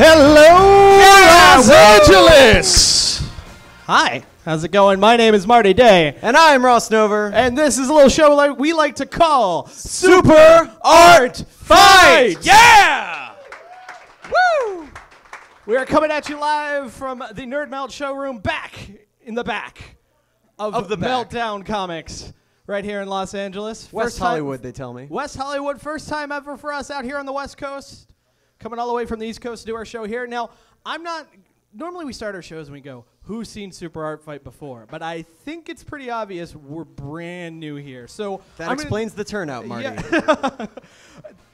Hello, Los Angeles! Hi, how's it going? My name is Marty Day. And I'm Ross Nover. And this is a little show like we like to call Super Art Fight! Yeah! Woo! We are coming at you live from the Nerd Melt showroom back in the back of the back. Meltdown Comics right here in Los Angeles. West Hollywood, they tell me. West Hollywood, first time ever for us out here on the West Coast. Coming all the way from the East Coast to do our show here. Now, normally we start our shows and we go, who's seen Super Art Fight before? But I think it's pretty obvious we're brand new here. So That explains the turnout, Marty. Yeah.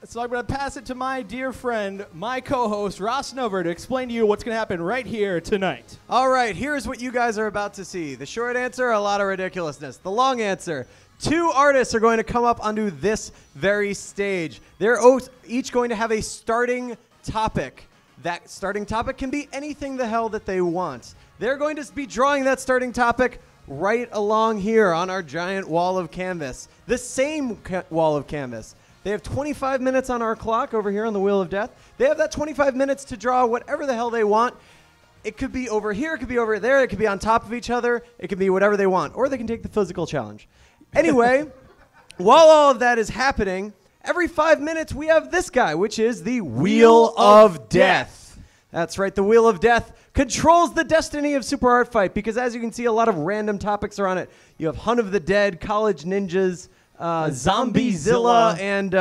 So I'm going to pass it to my dear friend, my co-host, Ross Nover, to explain to you what's going to happen right here tonight. All right, here's what you guys are about to see. The short answer, a lot of ridiculousness. The long answer, 2 artists are going to come up onto this very stage. They're each going to have a starting topic. That starting topic can be anything the hell that they want. They're going to be drawing that starting topic right along here on our giant wall of canvas. The same wall of canvas. They have 25 minutes on our clock over here on the Wheel of Death. They have that 25 minutes to draw whatever the hell they want. It could be over here, it could be over there, it could be on top of each other, it could be whatever they want. Or they can take the physical challenge. Anyway, while all of that is happening, every 5 minutes we have this guy, which is the Wheel of Death. That's right, the Wheel of Death controls the destiny of Super Art Fight because as you can see, a lot of random topics are on it. You have Hunt of the Dead, College Ninjas, Zombiezilla, and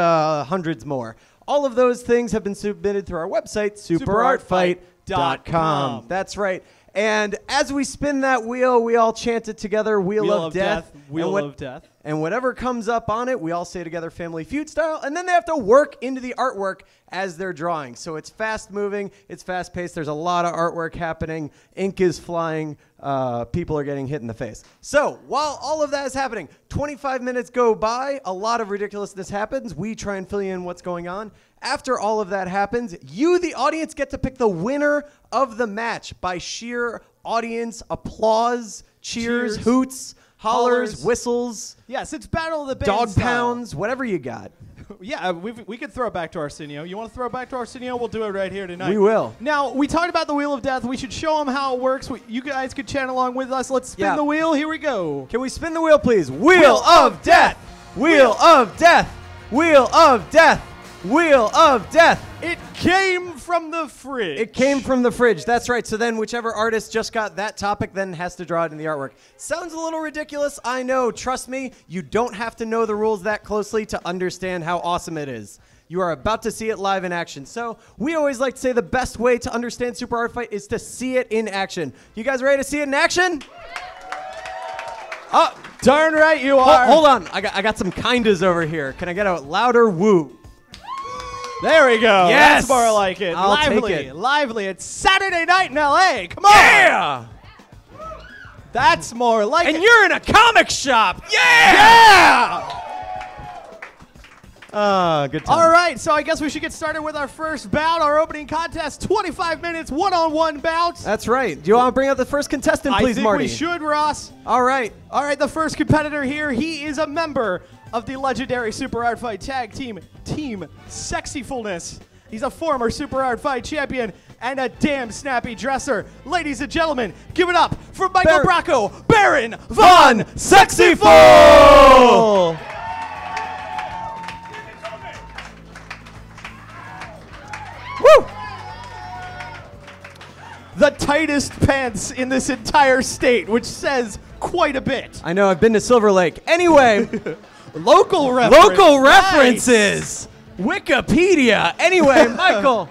hundreds more. All of those things have been submitted through our website, superartfight.com. That's right. And as we spin that wheel, we all chant it together, Wheel of Death. Wheel of Death. And whatever comes up on it, we all say together Family Feud style, and then they have to work into the artwork as they're drawing. So it's fast-moving, it's fast-paced, there's a lot of artwork happening, ink is flying, people are getting hit in the face. So while all of that is happening, 25 minutes go by, a lot of ridiculousness happens, we try and fill you in what's going on. After all of that happens, you, the audience, get to pick the winner of the match by sheer audience applause, cheers. Hoots, hollers, whistles. Yes, it's Battle of the Bands dog style. pounds, whatever you got. Yeah, we could throw it back to Arsenio. You want to throw it back to Arsenio? We'll do it right here tonight. We will. Now, we talked about the Wheel of Death. We should show them how it works. You guys could chant along with us. Let's spin the wheel. Here we go. Can we spin the wheel, please? Wheel of Death! Wheel of Death! Wheel of Death! Wheel of Death! It came from the fridge. It came from the fridge. That's right. So then whichever artist just got that topic then has to draw it in the artwork. Sounds a little ridiculous. I know. Trust me, you don't have to know the rules that closely to understand how awesome it is. You are about to see it live in action. So we always like to say the best way to understand Super Art Fight is to see it in action. You guys ready to see it in action? Oh, darn right you are. Hold on. I got some kindas over here. Can I get a louder woo? There we go. Yes. That's more like it. I'll lively, take it. lively. It's Saturday night in L.A. Come on. Yeah. That's more like And it. you're in a comic shop. Yeah. Good time. All right, so I guess we should get started with our first bout, our opening contest, 25 minutes, one-on-one bout. That's right. Do you want to bring out the first contestant, please, Marty? I think we should, Ross. All right. All right, the first competitor here, he is a member of the legendary Super Art Fight tag team, Team Sexyfulness. He's a former Super Art Fight champion and a damn snappy dresser. Ladies and gentlemen, give it up for Michael Bracco, Baron Von Sexyful! Woo! The tightest pants in this entire state, which says quite a bit. I know, I've been to Silver Lake. Anyway. Local reference. Local references. Wikipedia. Anyway, Michael.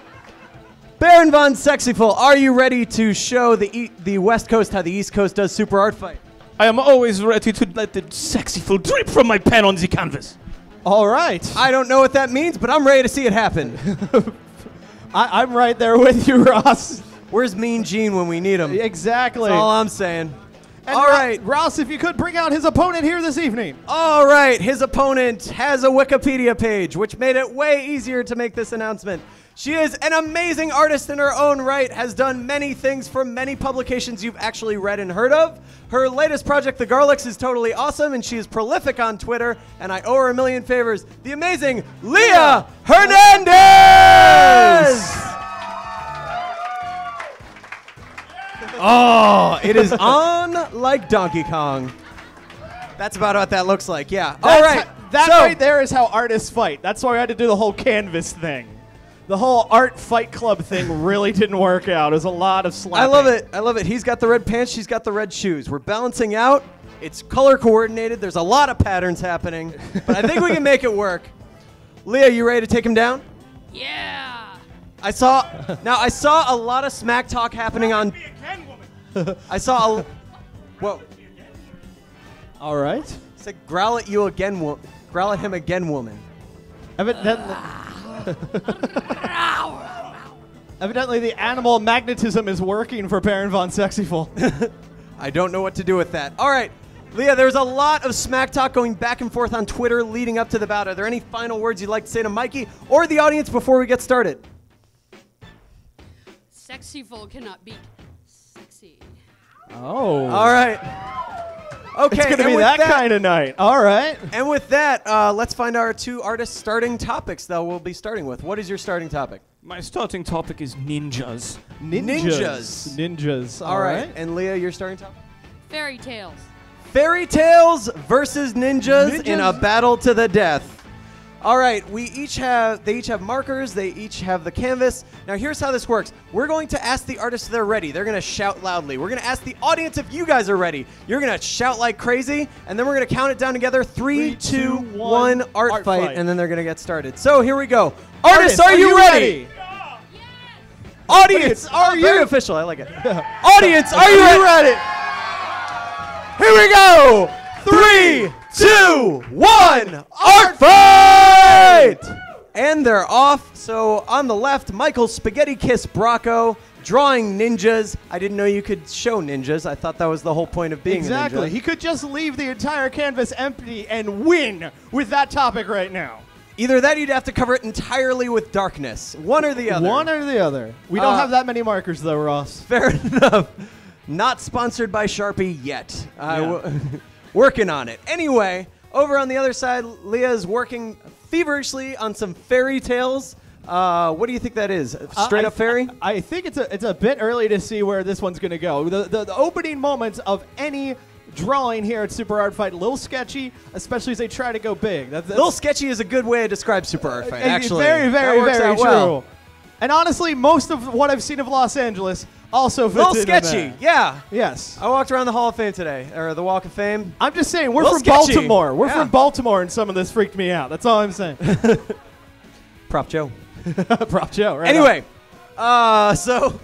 Baron Von Sexyful, are you ready to show the West Coast how the East Coast does Super Art Fight? I am always ready to let the Sexyful drip from my pen on the canvas. All right. I don't know what that means, but I'm ready to see it happen. I'm right there with you, Ross. Where's Mean Gene when we need him? Exactly. That's all I'm saying. And all right. Ross, if you could bring out his opponent here this evening. All right. His opponent has a Wikipedia page, which made it way easier to make this announcement. She is an amazing artist in her own right, has done many things for many publications you've actually read and heard of. Her latest project, The Garlics, is totally awesome, and she is prolific on Twitter, and I owe her a million favors. The amazing Leah Hernandez! It is on like Donkey Kong. That's about what that looks like, yeah. All right. That so, right there is how artists fight. That's why I had to do the whole canvas thing. The whole art fight club thing really didn't work out. It was a lot of slapping. I love it. I love it. He's got the red pants. She's got the red shoes. We're balancing out. It's color coordinated. There's a lot of patterns happening. But I think we can make it work. Leah, you ready to take him down? Yeah. I saw a lot of smack talk happening on. I saw a. Whoa. All right. Said growl at you again, growl at him again, woman. Evidently, the animal magnetism is working for Baron von Sexyful. I don't know what to do with that. All right, Leah, there's a lot of smack talk going back and forth on Twitter leading up to the bout. Are there any final words you'd like to say to Mikey or the audience before we get started? Sexyful cannot beat sexy. Oh. All right. Okay, It's going to and be with that kind of night. All right. And with that, let's find our two artists' starting topics that we'll be starting with. What is your starting topic? My starting topic is ninjas. Ninjas. All right. And Leah, your starting topic? Fairy tales. Fairy tales versus ninjas in a battle to the death. All right, they each have markers, they each have the canvas. Now here's how this works. We're going to ask the artists if they're ready. They're going to shout loudly. We're going to ask the audience if you guys are ready. You're going to shout like crazy, and then we're going to count it down together. 3, 2, 1, art fight, and then they're going to get started. So here we go. Artists, are you ready? Audience, are you very official? I like it. Audience, are you ready? Here we go. 3, 2, 1, art fight! And they're off. So on the left, Michael Spaghetti Kiss Bracco drawing ninjas. I didn't know you could show ninjas. I thought that was the whole point of being Exactly. a ninja. He could just leave the entire canvas empty and win with that topic right now. Either that or you'd have to cover it entirely with darkness. One or the other. One or the other. We don't have that many markers, though, Ross. Fair enough. Not sponsored by Sharpie yet. Working on it. Anyway, over on the other side, Leah's working feverishly on some fairy tales. What do you think that is? Straight up fairy? I think it's a bit early to see where this one's going to go. The opening moments of any drawing here at Super Art Fight, a little sketchy, especially as they try to go big. Little sketchy is a good way to describe Super Art Fight, actually. Very, very, that works very out true. well. And honestly, most of what I've seen of Los Angeles also fits Little into sketchy, that. yeah. Yes. I walked around the Hall of Fame today, or the Walk of Fame. I'm just saying, we're Little from sketchy. Baltimore. We're Yeah. from Baltimore, and some of this freaked me out. That's all I'm saying. Prop Joe. Prop Joe, right? Anyway, so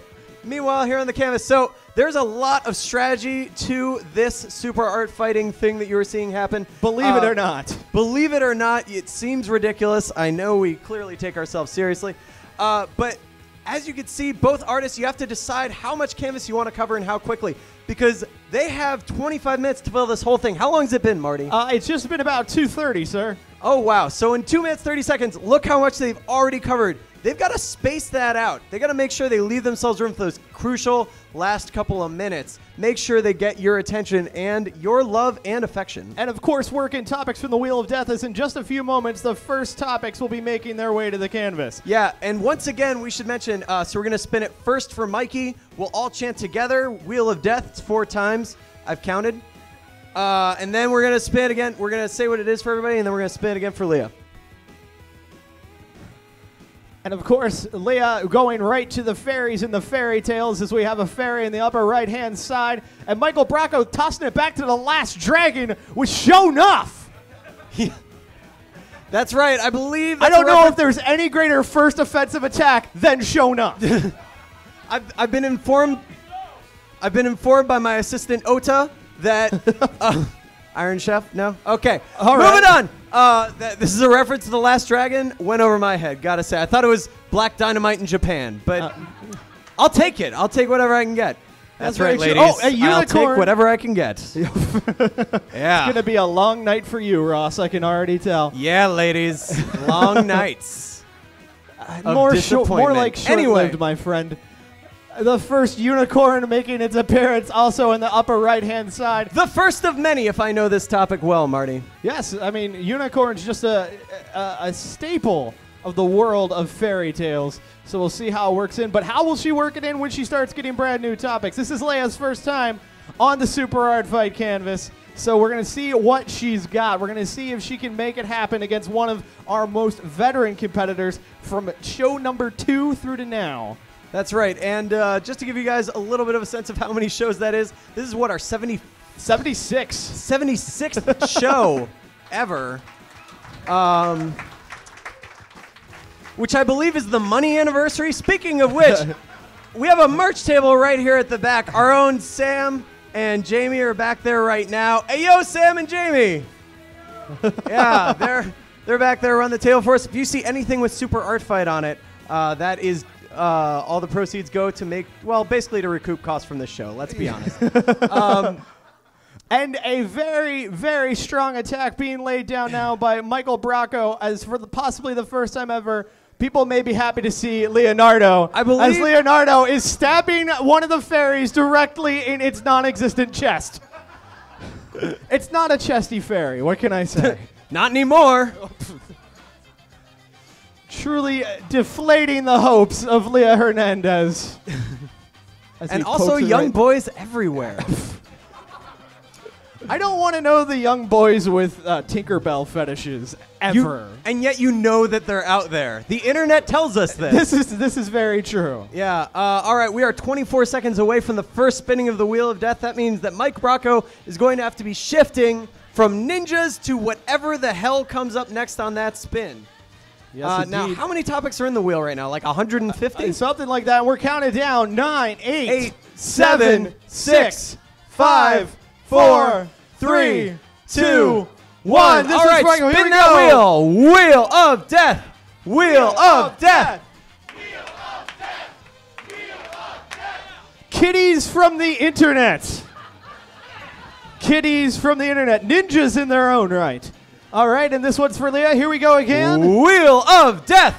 meanwhile here on the canvas, so there's a lot of strategy to this super art fighting thing that you were seeing happen. Believe it or not. Believe it or not, it seems ridiculous. I know we clearly take ourselves seriously, but as you can see, both artists, you have to decide how much canvas you want to cover and how quickly, because they have 25 minutes to fill this whole thing. How long has it been, Marty? It's just been about 2:30, sir. Oh, wow. So in 2 minutes, 30 seconds, look how much they've already covered. They've got to space that out. They got to make sure they leave themselves room for those crucial last couple of minutes. Make sure they get your attention and your love and affection. And of course, working topics from the Wheel of Death is in just a few moments. The first topics will be making their way to the canvas. Yeah, and once again, we should mention, so we're going to spin it first for Mikey. We'll all chant together, Wheel of Death. It's 4 times. I've counted. And then we're going to spin again. We're going to say what it is for everybody, and then we're going to spin again for Leah. And of course, Leah going right to the fairies in the fairy tales as we have a fairy in the upper right-hand side. And Michael Bracco tossing it back to the last dragon with Show Nuff. That's right. I believe I that's don't a know reference- if there's any greater first offensive attack than Show Nuff. I've been informed by my assistant Ota that Iron Chef. No, okay. All Moving right. on. This is a reference to The Last Dragon. Went over my head. Gotta say, I thought it was Black Dynamite in Japan, but I'll take it. I'll take whatever I can get. That's right, very ladies. true. Oh, a I'll take unicorn. whatever I can get. Yeah. It's going to be a long night for you, Ross. I can already tell. Yeah, ladies. Long nights. of More disappointment. like short-lived, Anyway. my friend. The first unicorn making its appearance also in the upper right-hand side. The first of many, if I know this topic well, Marty. Yes, I mean, unicorn's just a staple of the world of fairy tales. So we'll see how it works in. But how will she work it in when she starts getting brand new topics? This is Leia's first time on the Super Hard Fight canvas. So we're going to see what she's got. We're going to see if she can make it happen against one of our most veteran competitors from show number 2 through to now. That's right. And just to give you guys a little bit of a sense of how many shows that is, this is what, our 76. 76th show ever. Which I believe is the money anniversary. Speaking of which, we have a merch table right here at the back. Our own Sam and Jamie are back there right now. Hey, yo, Sam and Jamie. Yeah, they're back there around the table for us. If you see anything with Super Art Fight on it, that is all the proceeds go to make, well, basically to recoup costs from this show. Let's be honest. And a very, very strong attack being laid down now by Michael Bracco, as for possibly the first time ever, people may be happy to see Leonardo. I believe- as Leonardo is stabbing one of the fairies directly in its non-existent chest. It's not a chesty fairy. What can I say? Not anymore. Truly deflating the hopes of Leah Hernandez. As And he also pokes it young right- boys everywhere. I don't want to know the young boys with Tinkerbell fetishes ever. And yet you know that they're out there. The internet tells us this. This is very true. Yeah. All right. We are 24 seconds away from the first spinning of the Wheel of Death. That means that Mike Bracco is going to have to be shifting from ninjas to whatever the hell comes up next on that spin. Yes, Now, indeed. how many topics are in the wheel right now? Like 150? Something like that. And we're counting down. 9, 8, Eight, 7, 6, 5, 4, 3, 2, 1. This All is right, Franco. Here spin we that go. wheel. Wheel of Death. Wheel of Death. Kitties from the internet. Kitties from the internet. Ninjas in their own right. All right, and this one's for Leah. Here we go again. Wheel of Death.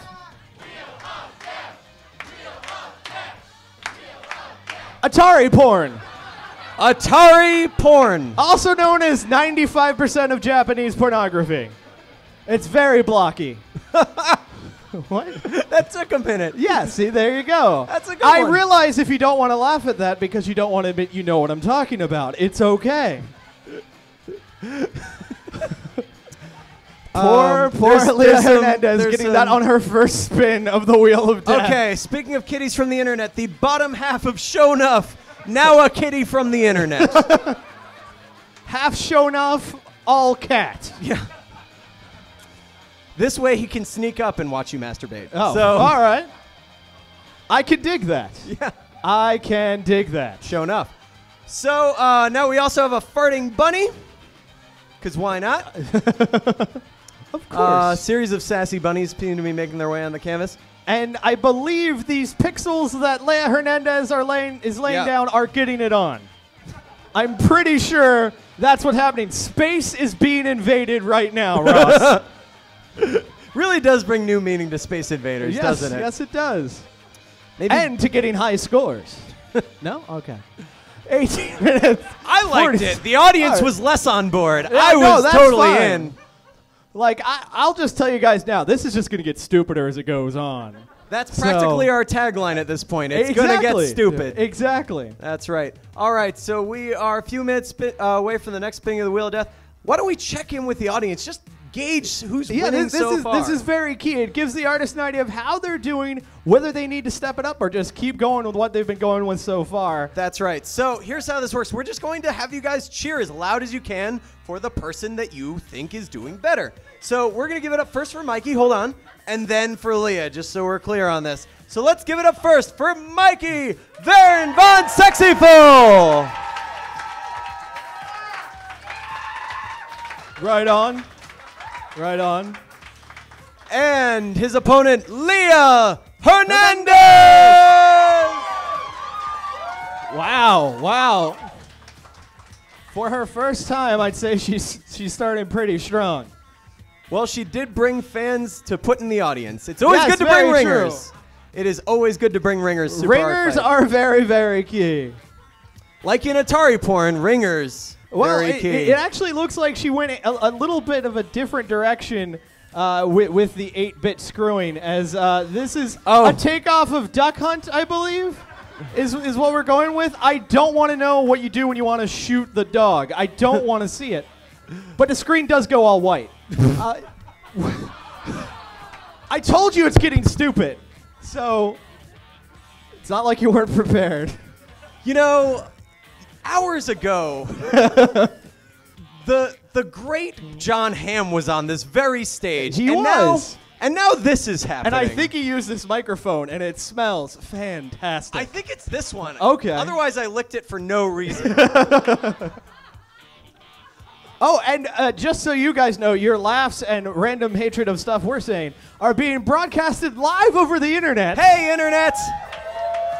Atari porn. Atari porn. Also known as 95% of Japanese pornography. It's very blocky. What? That took a minute. Yeah, see, there you go. That's a good I one. realize if you don't want to laugh at that because you don't want to admit you know what I'm talking about, it's okay. Poor there's Leah some- Hernandez there's getting that some- on her first spin of the Wheel of Death. Okay, speaking of kitties from the internet, the bottom half of Show Enough, now a kitty from the internet. Half shown off, all cat. Yeah. This way he can sneak up and watch you masturbate. Oh, So, all right. I can dig that. yeah, I can dig that. Show Enough. So now we also have a farting bunny, because why not? Of course. Series of sassy bunnies seem to be making their way on the canvas. And I believe these pixels that Leah Hernandez is laying Yeah. down are getting it on. I'm pretty sure that's what's happening. Space is being invaded right now, Ross. Really does bring new meaning to Space Invaders, Yes, doesn't it? yes, it does. Maybe And to getting high scores. No? Okay. 18 minutes. I liked 40 it. The audience All right. was less on board. Yeah, I no, was that's totally fine. in. Like, I'll just tell you guys now, this is just going to get stupider as it goes on. That's So- practically our tagline at this point. It's going to get Exactly. stupid. Exactly. That's right. All right, so we are a few minutes away from the next spinning of the Wheel of Death. Why don't we check in with the audience? Just gauge who's winning so far. This is very key. It gives the artist an idea of how they're doing, whether they need to step it up or just keep going with what they've been going with so far. That's right. So here's how this works. We're just going to have you guys cheer as loud as you can for the person that you think is doing better. So we're going to give it up first for Mikey. Hold on. And then for Leah, just so we're clear on this. So let's give it up first for Mikey Varen Von Sexyful. Right on. Right on. And his opponent, Leah Hernandez. Wow. Wow. For her first time, I'd say she's starting pretty strong. Well, she did bring fans to put in the audience. It's always Yes, good to bring very ringers. true. It is always good to bring ringers. Super Art Ringers Fight. are very, very key. Like in Atari porn, ringers. Well, very key. it actually looks like she went a little bit of a different direction with the 8-bit screwing, as this is Oh. a takeoff of Duck Hunt, I believe. is what we're going with. I don't want to know what you do when you want to shoot the dog. I don't want to see it. But the screen does go all white. I told you it's getting stupid. So it's not like you weren't prepared. You know, hours ago, the great John Hamm was on this very stage. He and was. And now this is happening. And I think he used this microphone, and it smells fantastic. I think it's this one. Okay. Otherwise, I licked it for no reason. Oh, and just so you guys know, your laughs and random hatred of stuff we're saying are being broadcasted live over the internet. Hey, internet!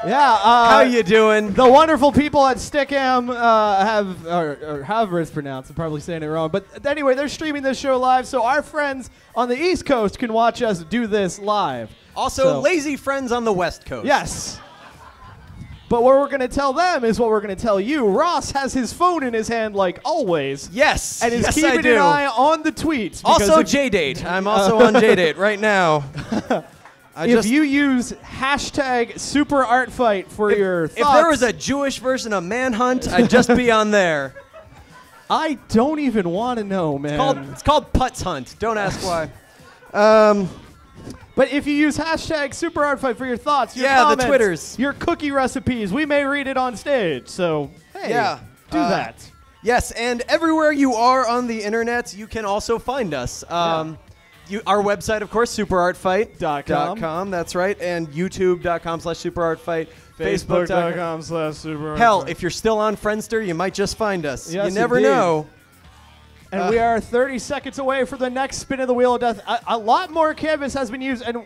Yeah. How you doing? The wonderful people at Stickam have, or however it's pronounced, I'm probably saying it wrong. But anyway, they're streaming this show live, so our friends on the East Coast can watch us do this live. Also, So- lazy friends on the West Coast. Yes. But what we're going to tell them is what we're going to tell you. Ross has his phone in his hand like always. Yes. And is yes, I keeping do. an eye on the tweets. because Also, if- J-Date. I'm also on J-Date right now. If you use hashtag Super Art Fight for your thoughts, If there was a Jewish version of Manhunt, I'd just be on there. I don't even want to know, man. It's called Putz Hunt. Don't ask why. But if you use hashtag Super Art Fight for your thoughts, your Yeah, the comments, Twitters. your cookie recipes, we may read it on stage. So hey, Yeah. do that. Yes, and everywhere you are on the internet, you can also find us. Our website, of course, superartfight.com. That's right. And youtube.com/superartfight. Facebook.com. Facebook.com/Super. Hell, if you're still on Friendster, you might just find us. Yes, you never indeed. know. And we are 30 seconds away from the next spin of the Wheel of Death. A lot more canvas has been used, and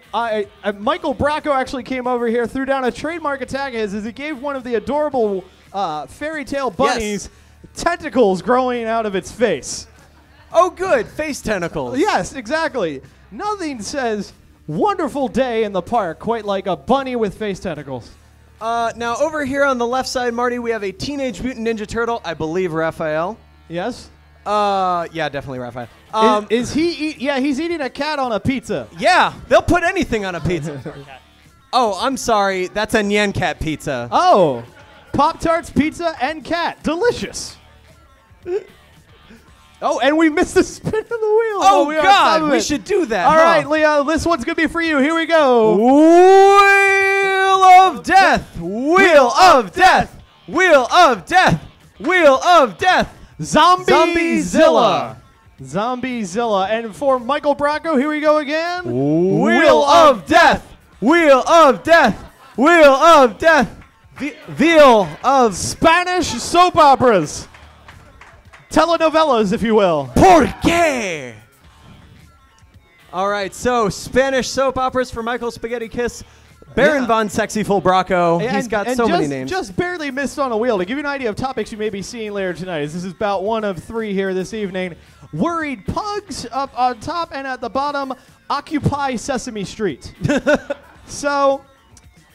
Michael Bracco actually came over here, threw down a trademark attack as he gave one of the adorable fairy tale bunnies tentacles growing out of its face. Oh, good. Face tentacles. Yes, exactly. Nothing says wonderful day in the park quite like a bunny with face tentacles. Now, over here on the left side, Marty, we have a Teenage Mutant Ninja Turtle, I believe Raphael. Yes? Yeah, definitely Raphael. Is he yeah, he's eating a cat on a pizza. Yeah, they'll put anything on a pizza. Oh, I'm sorry. That's a Nyan Cat pizza. Oh, Pop-Tarts, pizza, and cat. Delicious. Oh, and we missed the spin of the wheel. Oh, we are on top God. of We it. should do that. All huh? right, Leo, this one's going to be for you. Here we go. Wheel of Death. Wheel of Death. Wheel of Death. Wheel of Death. Zombiezilla. Zombiezilla. And for Michael Bracco, here we go again. Wheel of Death. Wheel of Death. Wheel of Death. Wheel of Spanish soap operas. Telenovelas, if you will. ¿Por qué? All right, so Spanish soap operas for Michael Spaghetti Kiss. Baron Yeah. von Sexyful Bracco. He's got so many names. Just barely missed on a wheel. To give you an idea of topics you may be seeing later tonight, this is about one of three here this evening. Worried pugs up on top, and at the bottom, Occupy Sesame Street. So,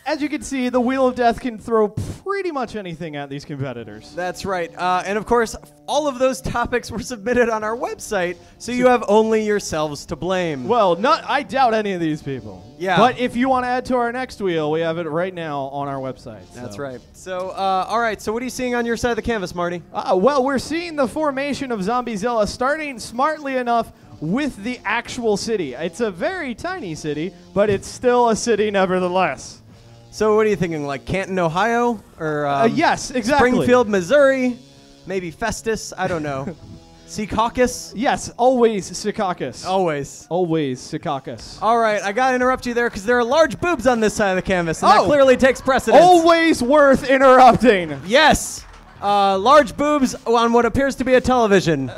as you can see, the Wheel of Death can throw pretty much anything at these competitors. That's right. And of course, all of those topics were submitted on our website, so you have only yourselves to blame. Well, I doubt any of these people. Yeah. But if you want to add to our next wheel, we have it right now on our website. That's so. right. So, all right. So, what are you seeing on your side of the canvas, Marty? Well, we're seeing the formation of Zombiezilla starting smartly enough with the actual city. It's a very tiny city, but it's still a city nevertheless. So, what are you thinking? Like Canton, Ohio, or Yes, exactly. Springfield, Missouri? Maybe Festus? I don't know. Secaucus? Yes, always Secaucus. Always. Always Secaucus. All right, I gotta interrupt you there because there are large boobs on this side of the canvas, and that Oh. clearly takes precedence. Always worth interrupting. Yes, large boobs on what appears to be a television.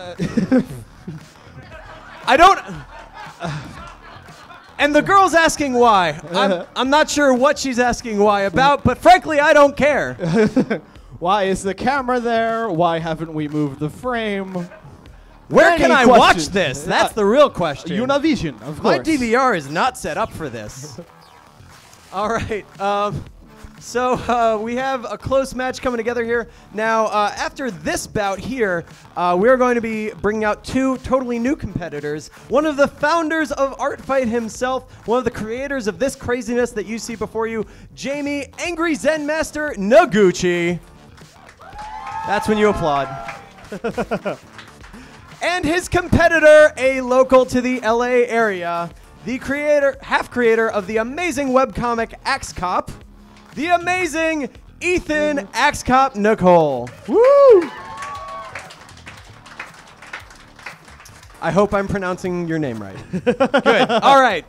I don't. And the girl's asking why. I'm not sure what she's asking why about, but frankly, I don't care. Why is the camera there? Why haven't we moved the frame? Where Any can I questions? watch this? That's the real question. Univision, of My course. DVR is not set up for this. All right. So we have a close match coming together here. Now, after this bout here, we're going to be bringing out two totally new competitors. One of the founders of Art Fight himself, one of the creators of this craziness that you see before you, Jamie Angry Zen Master Noguchi. That's when you applaud. And his competitor, a local to the LA area, the creator, half creator of the amazing webcomic Axe Cop, the amazing Ethan Axe Cop Nicole. Woo! I hope I'm pronouncing your name right. Good. All right.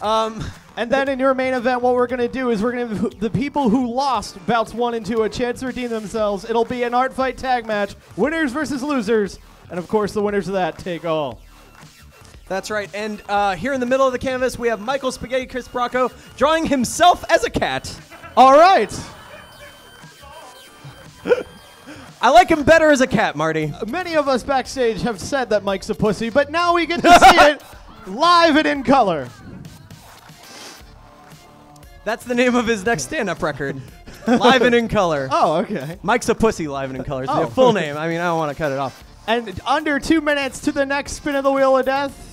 And then in your main event, what we're going to do is we're going to give the people who lost bouts 1 and 2 a chance to redeem themselves. It'll be an Art Fight tag match, winners versus losers, and of course the winners of that take all. That's right. And here in the middle of the canvas, we have Michael Spaghetti Chris Bracco drawing himself as a cat. All right. I like him better as a cat, Marty. Many of us backstage have said that Mike's a pussy, but now we get to see it live and in color. That's the name of his next stand-up record. Live and in color. Oh, okay. Mike's a pussy, live and in color. It's Oh. a full name. I mean, I don't want to cut it off. And under 2 minutes to the next spin of the Wheel of Death.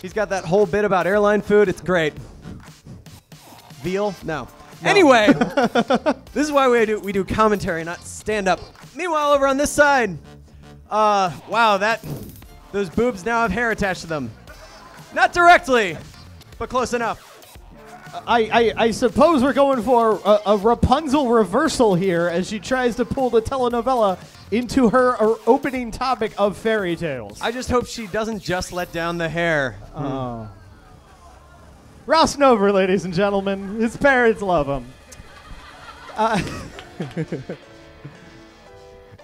He's got that whole bit about airline food. It's great. Veal? No. Anyway, this is why we do commentary, not stand-up. Meanwhile, over on this side, wow, those boobs now have hair attached to them. Not directly, but close enough. I suppose we're going for a Rapunzel reversal here as she tries to pull the telenovela into her opening topic of fairy tales. I just hope she doesn't just let down the hair. Oh. Ross Nover, ladies and gentlemen. His parents love him.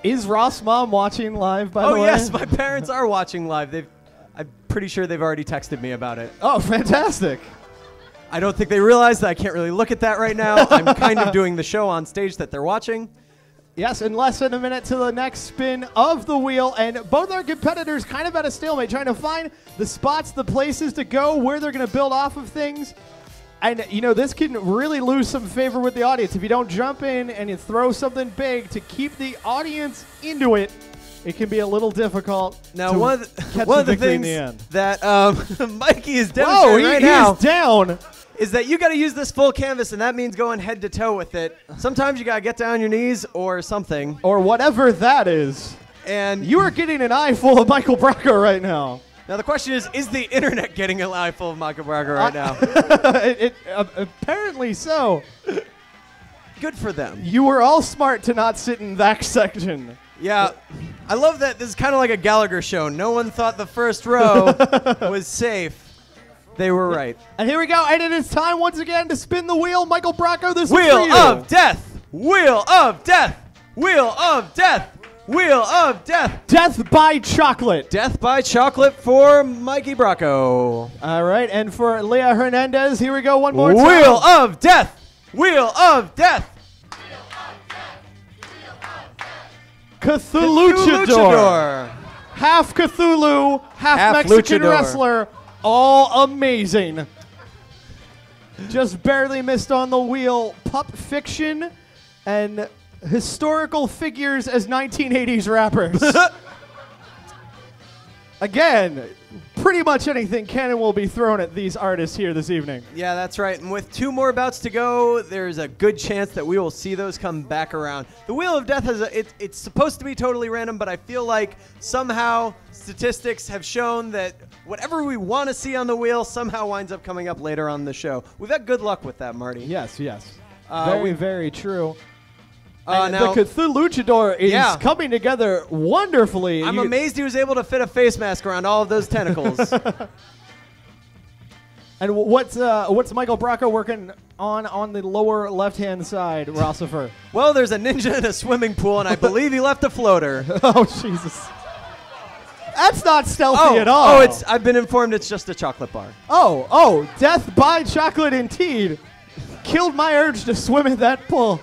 Is Ross' mom watching live, by the way? Oh, yes, my parents are watching live. I'm pretty sure they've already texted me about it. Oh, fantastic. I don't think they realize that I can't really look at that right now. I'm kind of doing the show on stage that they're watching. Yes, in less than a minute to the next spin of the wheel, and both our competitors kind of at a stalemate, trying to find the spots, the places to go, where they're going to build off of things. And, you know, this can really lose some favor with the audience. If you don't jump in and you throw something big to keep the audience into it, it can be a little difficult. Now, to one of catch the victory things in the end. that Mikey is Whoa, demonstrating right now he's down. is that you got to use this full canvas, and that means going head to toe with it. Sometimes you got to get down on your knees or something. Or whatever that is. And You are getting an eye full of Michael Bracco right now. now the question is the internet getting an eye full of Michael Bragger right now? Apparently so. Good for them. You were all smart to not sit in that section. Yeah, I love that this is kind of like a Gallagher show. No one thought the first row was safe. They were right. And here we go, and it is time once again to spin the wheel. Michael Bracco, this is for Wheel you. of Death! Wheel of Death! Wheel of Death! Wheel of Death! Death by chocolate. Death by chocolate for Mikey Bracco. All right, and for Leah Hernandez, here we go one more time. Wheel of Death! Wheel of Death! Cthulhu-chador. Half Cthulhu, half Mexican luchador. wrestler. All amazing. Just barely missed on the wheel. Pup Fiction and historical figures as 1980s rappers. Again, pretty much anything can and will be thrown at these artists here this evening. Yeah, that's right. And with 2 more bouts to go, there's a good chance that we will see those come back around. The Wheel of Death it's supposed to be totally random, but I feel like somehow statistics have shown that whatever we want to see on the wheel somehow winds up coming up later on the show. We've had good luck with that, Marty. Yes, yes. we- Very, very true. And now, the Cthulhu-chador is Yeah. coming together wonderfully. I'm You- amazed he was able to fit a face mask around all of those tentacles. And what's Michael Bracco working on the lower left-hand side, Rossifer? Well, there's a ninja in a swimming pool, and I believe he left a floater. Oh, Jesus. That's not stealthy at all. I've been informed it's just a chocolate bar. Oh, death by chocolate indeed. Killed my urge to swim in that pool.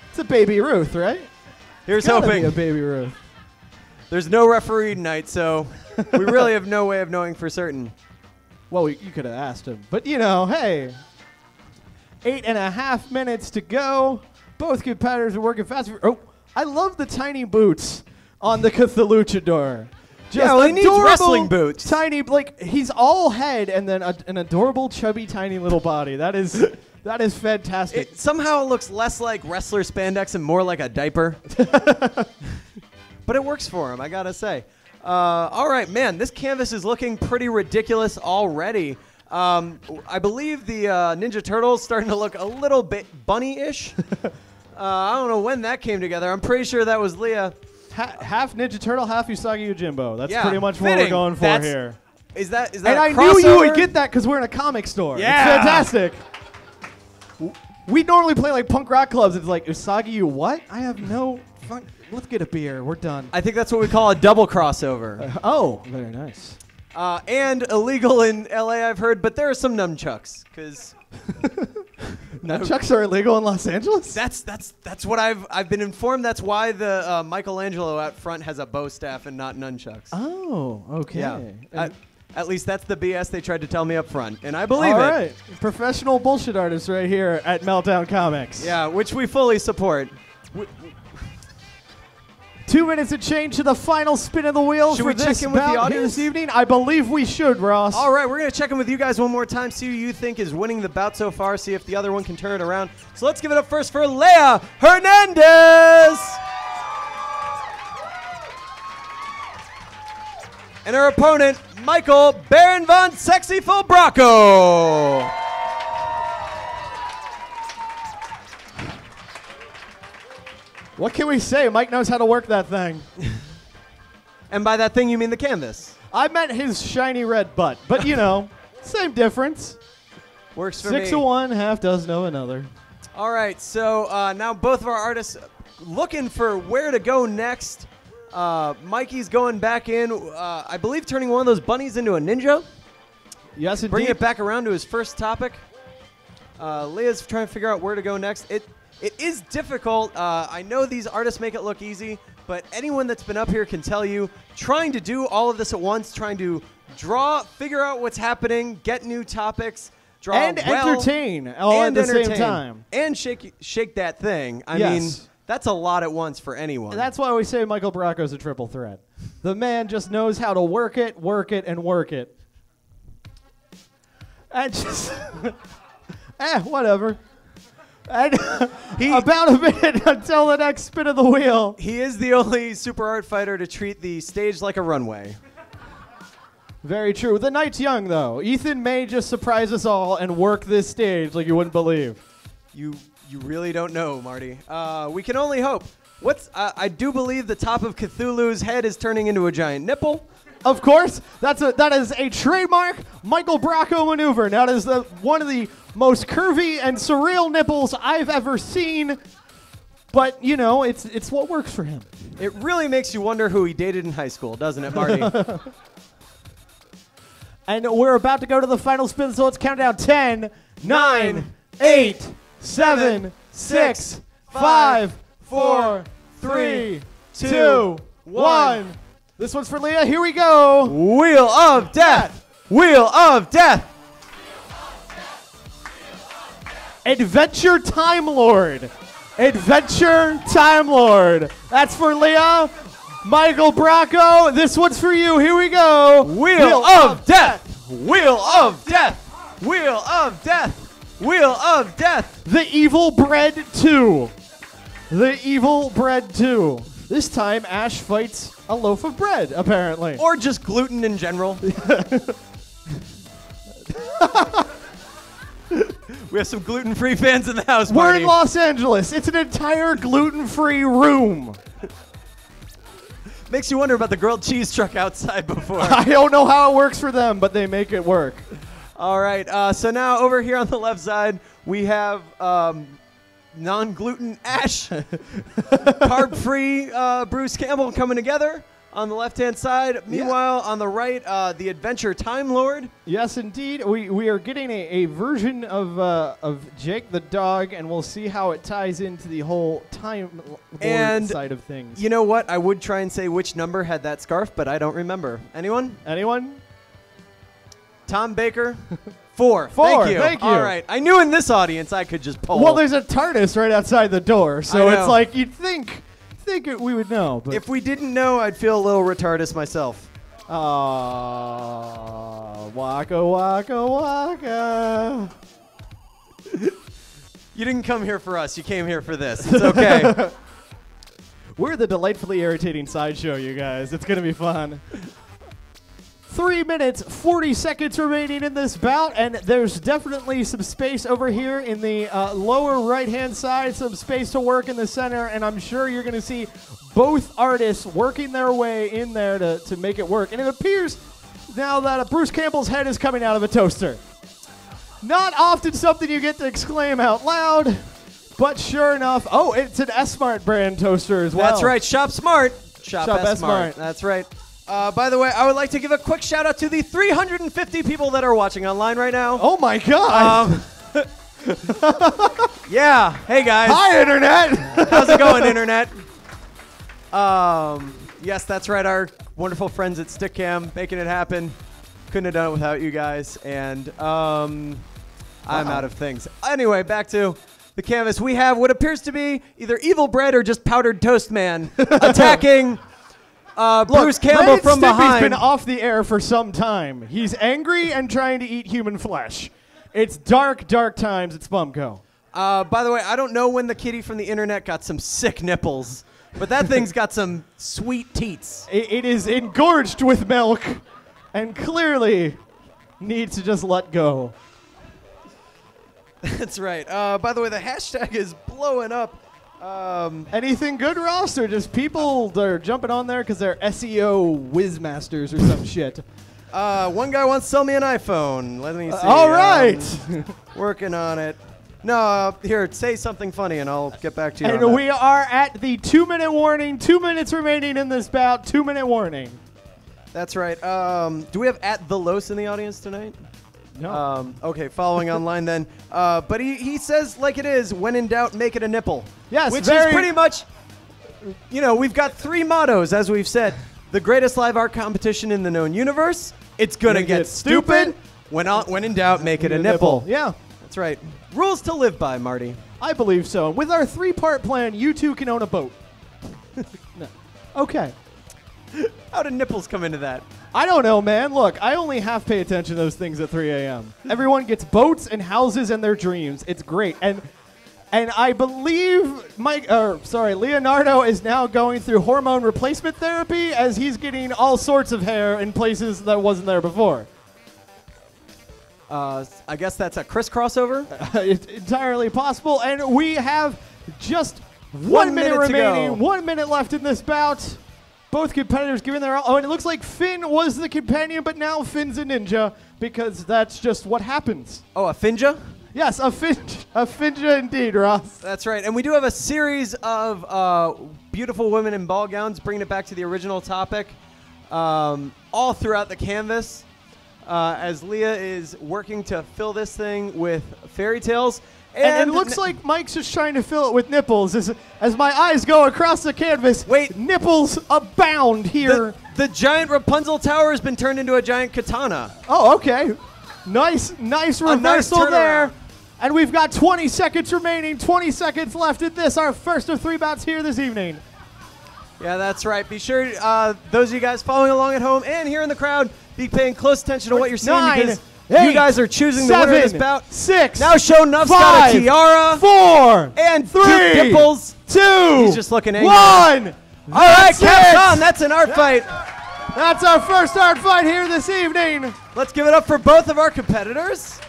It's a Baby Ruth, right? Here's Gotta be hoping. a Baby Ruth. There's no referee tonight, so we really have no way of knowing for certain. Well, you could have asked him. But, you know, hey. 8.5 minutes to go. Both competitors are working fast. Oh, I love the tiny boots on the Cthulhuchador. Just well, he needs adorable, wrestling boots. Tiny, like he's all head and then an adorable, chubby, tiny little body. That is fantastic. It somehow looks less like wrestler spandex and more like a diaper. But it works for him, I gotta say. All right, man, this canvas is looking pretty ridiculous already. I believe the Ninja Turtles starting to look a little bit bunny-ish. I don't know when that came together. I'm pretty sure that was Leah. Half Ninja Turtle, half Usagi Yojimbo. That's Yeah, pretty much what fitting. we're going for That's- here. Is that And a I knew you would crossover? get that because we're in a comic store. Yeah. It's fantastic. We normally play like punk rock clubs. It's like, Usagi, you what? I have no fun. Let's get a beer. We're done. I think that's what we call a double crossover. Oh, very nice. And illegal in LA, I've heard, but there are some nunchucks because Nunchucks are illegal in Los Angeles? that's what I've been informed. That's why the Michelangelo out front has a bow staff and not nunchucks. Oh, okay. Yeah. At least that's the BS they tried to tell me up front, and I believe All it. right. Professional bullshit artists right here at Meltdown Comics. Yeah, which we fully support. 2 minutes of change to the final spin of the wheel Should for we this check in with the bout here audience? this evening. I believe we should, Ross. All right, we're going to check in with you guys one more time, see who you think is winning the bout so far, see if the other one can turn it around. So let's give it up first for Leia Hernandez. And her opponent, Michael Baron von Sexyful Bracco. What can we say? Mike knows how to work that thing. And by that thing, you mean the canvas. I meant his shiny red butt, but you know, same difference. Works for 6 me. of one, half dozen of another. All right, so now both of our artists looking for where to go next. Mikey's going back in, I believe turning one of those bunnies into a ninja. Yes, indeed. Bringing it back around to his first topic. Leah's trying to figure out where to go next. It is difficult. I know these artists make it look easy, but anyone that's been up here can tell you, trying to do all of this at once, trying to draw, figure out what's happening, get new topics, draw and well, entertain all and at the entertain, same time. and shake that thing. I Yes. mean, that's a lot at once for anyone. That's why we say Michael Bracco's a triple threat. The man just knows how to work it, and work it. And just, whatever. And about a minute until the next spin of the wheel. He is the only super art fighter to treat the stage like a runway. Very true. The night's young, though. Ethan may just surprise us all and work this stage like you wouldn't believe. You really don't know, Marty. We can only hope. I do believe the top of Cthulhu's head is turning into a giant nipple. Of course, that is a trademark Michael Bracco maneuver. Now, that is one of the most curvy and surreal nipples I've ever seen. But, you know, it's what works for him. It really makes you wonder who he dated in high school, doesn't it, Marty? And we're about to go to the final spin, so let's count down 10, 9, 8, 7, 6, 5, 4, 3, 2, 1. This one's for Leah. Here we go. Wheel of Death! Wheel of Death! Adventure Time Lord. Adventure Time Lord. That's for Leah. Michael Bracco, this one's for you. Here we go. Wheel of Death! Wheel of Death! Wheel of Death! Wheel of Death! The Evil Bread 2. The Evil Bread 2. This time, Ash fights a loaf of bread, apparently. Or just gluten in general. We have some gluten-free fans in the house, We're Marty. in Los Angeles. It's an entire gluten-free room. Makes you wonder about the grilled cheese truck outside before. I don't know how it works for them, but they make it work. All right, so now over here on the left side, we have non-gluten Ash, carb-free Bruce Campbell coming together on the left-hand side. Meanwhile, on the right, the Adventure Time Lord. Yes, indeed. We are getting a version of Jake the dog, and we'll see how it ties into the whole Time Lord side of things. You know what? I would try and say which number had that scarf, but I don't remember. Anyone? Anyone? Tom Baker, 4. Four, Thank you. thank you. All right. I knew in this audience I could just poll. Well, there's a TARDIS right outside the door, so I know. it's like you'd think we would know. But If we didn't know, I'd feel a little retarded myself. waka waka waka. You didn't come here for us. You came here for this. It's okay. We're the delightfully irritating sideshow, you guys. It's gonna be fun. 3 minutes, 40 seconds remaining in this bout, and there's definitely some space over here in the lower right-hand side, some space to work in the center, and I'm sure you're going to see both artists working their way in there to make it work. And it appears now that Bruce Campbell's head is coming out of a toaster. Not often something you get to exclaim out loud, but sure enough, oh, it's an S-Smart brand toaster as well. That's right. Shop smart. Shop Shop S-Smart. S-Smart. That's right. By the way, I would like to give a quick shout out to the 350 people that are watching online right now. Oh my God! Yeah. Hey guys. Hi, Internet! How's it going, Internet? Yes, that's right. Our wonderful friends at Stickcam making it happen. Couldn't have done it without you guys. And I'm out of things. Anyway, back to the canvas. We have what appears to be either evil bread or just powdered toast man attacking Bruce Campbell Ren from Stimpy's behind. been off the air for some time. He's angry and trying to eat human flesh. It's dark, dark times at Spumco. By the way, I don't know when the kitty from the internet got some sick nipples, but that thing's got some sweet teats. It is engorged with milk and clearly needs to just let go. That's right. By the way, the hashtag is blowing up. Anything good, Ross, or just people that are jumping on there because they're SEO whizmasters or some shit? One guy wants to sell me an iPhone. Let me see. All right. Working on it. No, here, say something funny and I'll get back to you. on And that. we are at the 2-minute warning. 2 minutes remaining in this bout. 2-minute warning. That's right. Do we have at the Los in the audience tonight? No. Okay, following online then. But he says, like it is, when in doubt, make it a nipple. Yes, which very- is pretty much, we've got 3 mottos, as we've said. The greatest live art competition in the known universe. It's going to Gonna get get stupid. When in doubt, make it a nipple. Yeah, That's right. Rules to live by, Marty. I believe so. With our 3-part plan, you two can own a boat. No. Okay. How did nipples come into that? I don't know, man. Look, I only half pay attention to those things at 3 a.m. Everyone gets boats and houses and their dreams. It's great. And I believe Leonardo is now going through hormone replacement therapy as he's getting all sorts of hair in places that wasn't there before. I guess that's a Chris crossover. It's entirely possible. And we have just 1 minute minute to remaining. go. 1 minute left in this bout. Both competitors giving their all. Oh, and it looks like Finn was the companion, but now Finn's a ninja because that's just what happens. Oh, a Finja? Yes, a Finja indeed, Ross. That's right. And we do have a series of beautiful women in ball gowns, bringing it back to the original topic, all throughout the canvas, as Leah is working to fill this thing with fairy tales. And it looks like Mike's just trying to fill it with nipples. As my eyes go across the canvas, Wait. nipples abound here. the giant Rapunzel tower has been turned into a giant katana. Oh, okay. Nice reversal there. turnaround. And we've got 20 seconds remaining. 20 seconds left in this, our first of 3 bouts here this evening. Yeah, that's right. Be sure, those of you guys following along at home and here in the crowd, be paying close attention to what you're seeing 9, because 8, you guys are choosing the winner of this 7, bout. 6. Now Show Nuff's got a 5, tiara 4 and 3 cute nipples. 2. He's just looking angry. 1. All right, That's caps it. on. That's an art fight. That's our first art fight here this evening. Let's give it up for both of our competitors.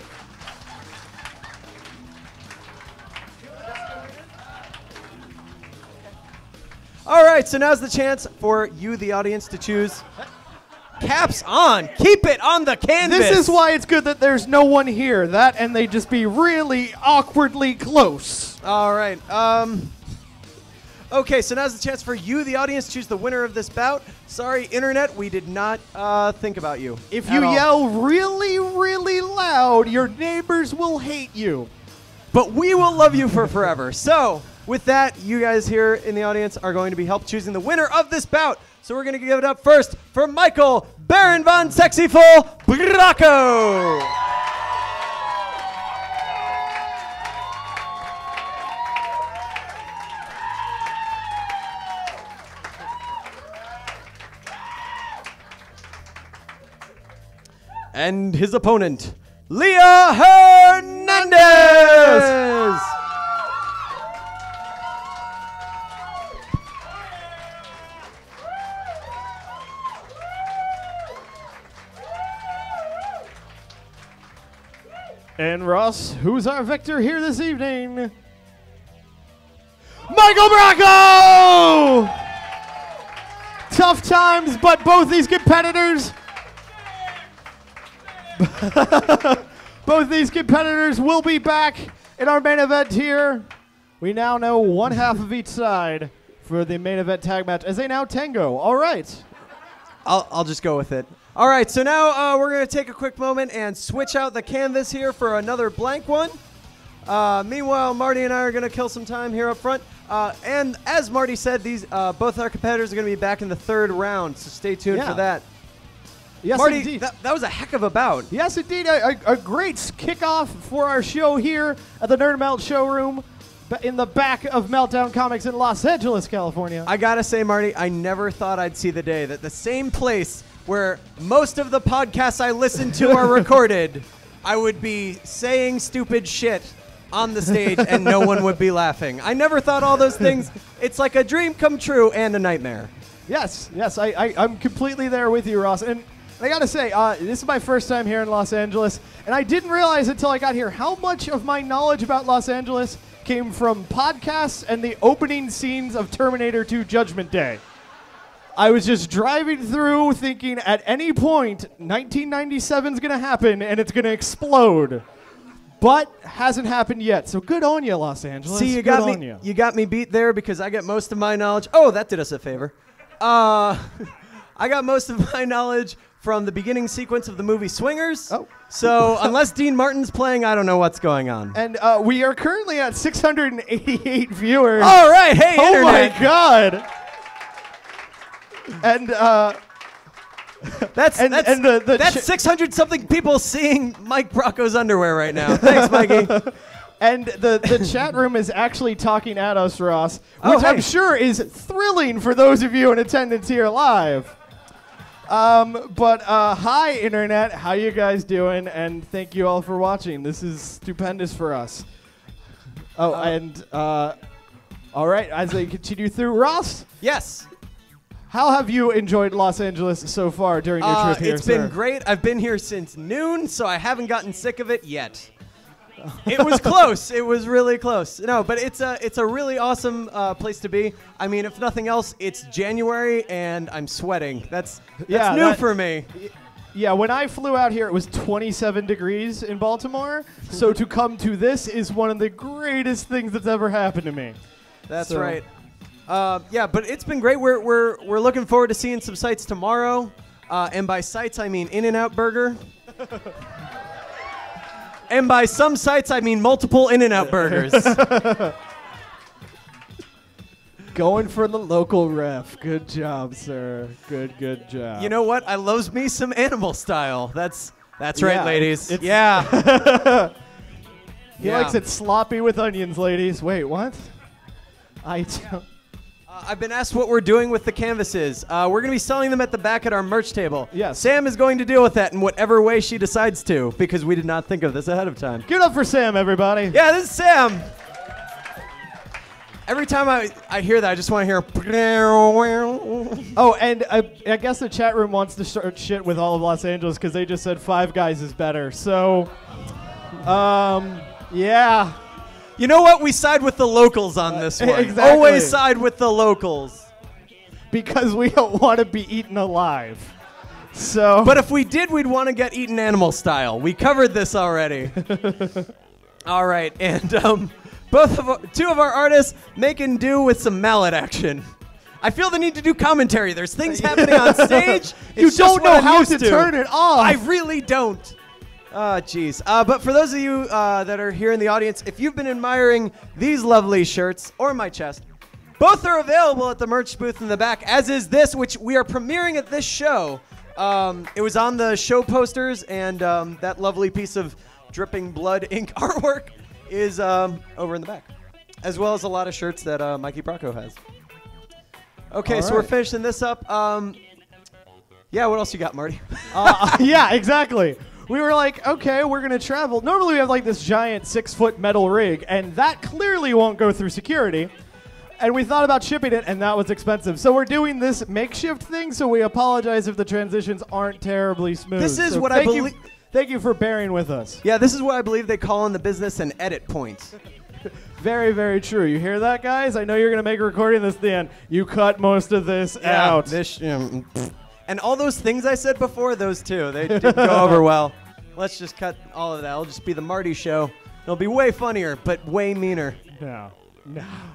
All right, so now's the chance for you, the audience, to choose. Caps on. Keep it on the canvas. This is why it's good that there's no one here. That and they'd just be really awkwardly close. All right. Okay, so now's the chance for you, the audience, to choose the winner of this bout. Sorry, Internet, we did not think about you. If at you all. yell really, really loud, your neighbors will hate you. But we will love you for forever. So, with that, you guys here in the audience are going to be helped choosing the winner of this bout. So we're going to give it up first for Michael Baron von Sexyful Bracco. And his opponent, Leah Hernandez. And Ross, who's our victor here this evening? Michael Bracco! Tough times, but both these competitors will be back in our main event here. We now know one half of each side for the main event tag match as they now tango. All right. I'll just go with it. All right, so now we're going to take a quick moment and switch out the canvas here for another blank one. Meanwhile, Marty and I are going to kill some time here up front. And as Marty said, these both our competitors are going to be back in the third round, so stay tuned for that. Yes, Marty, indeed. that was a heck of a bout. Yes, indeed. A great kickoff for our show here at the Nerd Melt showroom in the back of Meltdown Comics in Los Angeles, California. I got to say, Marty, I never thought I'd see the day that the same place where most of the podcasts I listen to are recorded, I would be saying stupid shit on the stage and no one would be laughing. I never thought all those things. It's like a dream come true and a nightmare. Yes, I'm completely there with you, Ross. And I got to say, this is my first time here in Los Angeles, and I didn't realize until I got here how much of my knowledge about Los Angeles came from podcasts and the opening scenes of Terminator 2 Judgment Day. I was just driving through thinking at any point 1997 is going to happen and it's going to explode. But hasn't happened yet. So good on you, Los Angeles. See, you got me beat there because I get most of my knowledge. Oh, that did us a favor. I got most of my knowledge from the beginning sequence of the movie Swingers. Oh. So unless Dean Martin's playing, I don't know what's going on. And we are currently at 688 viewers. All right. Hey, oh Internet. My God. And that's 600 something people seeing Mike Bracco's underwear right now. Thanks, Mikey. And the chat room is actually talking at us, Ross, which I'm sure is thrilling for those of you in attendance here live. But hi, Internet. How you guys doing? And thank you all for watching. This is stupendous for us. Oh, and all right, as I continue through, Ross? Yes. How have you enjoyed Los Angeles so far during your trip here, It's been great. I've been here since noon, so I haven't gotten sick of it yet. It was close. It was really close. No, but it's a really awesome place to be. I mean, if nothing else, it's January and I'm sweating. That's new for me. Yeah, when I flew out here, it was 27 degrees in Baltimore. So to come to this is one of the greatest things that's ever happened to me. That's right. Yeah, but it's been great. We're looking forward to seeing some sights tomorrow. And by sights, I mean In-N-Out Burger. And by some sites, I mean multiple In-N-Out burgers. Going for the local ref. Good job, sir. Good job. You know what? I loves me some animal style. That's right, ladies. He Yeah. likes it sloppy with onions, ladies. Wait, what? I've been asked what we're doing with the canvases. We're going to be selling them at the back at our merch table. Yes. Sam is going to deal with that in whatever way she decides to, because we did not think of this ahead of time. Give it up for Sam, everybody. Yeah, this is Sam. Every time I hear that, I just want to hear. Oh, and I guess the chat room wants to start shit with all of Los Angeles because they just said Five Guys is better. So, yeah. You know what? We side with the locals on this one. Exactly. Always side with the locals. Because we don't want to be eaten alive. So. But if we did, we'd want to get eaten animal style. We covered this already. All right, and two of our artists making do with some mallet action. I feel the need to do commentary. There's things happening on stage. You It's don't just know what I'm how used to turn it off. I really don't. Oh, jeez. But for those of you that are here in the audience, if you've been admiring these lovely shirts or my chest, both are available at the merch booth in the back, as is this, which we are premiering at this show. It was on the show posters, and that lovely piece of dripping blood ink artwork is over in the back, as well as a lot of shirts that Mikey Bracco has. Okay, so we're finishing this up. Yeah, what else you got, Marty? Yeah, exactly. We were like, okay, we're going to travel. Normally we have like this giant 6-foot metal rig, and that clearly won't go through security. And we thought about shipping it, and that was expensive. So we're doing this makeshift thing, so we apologize if the transitions aren't terribly smooth. This is So what I believe. Thank you for bearing with us. Yeah, this is what I believe they call in the business an edit point. Very, very true. You hear that, guys? I know you're going to make a recording of this at the end. You cut most of this out. And all those things I said before, those two, they didn't go over well. Let's just cut all of that. It'll just be the Marty show. It'll be way funnier, but way meaner. No.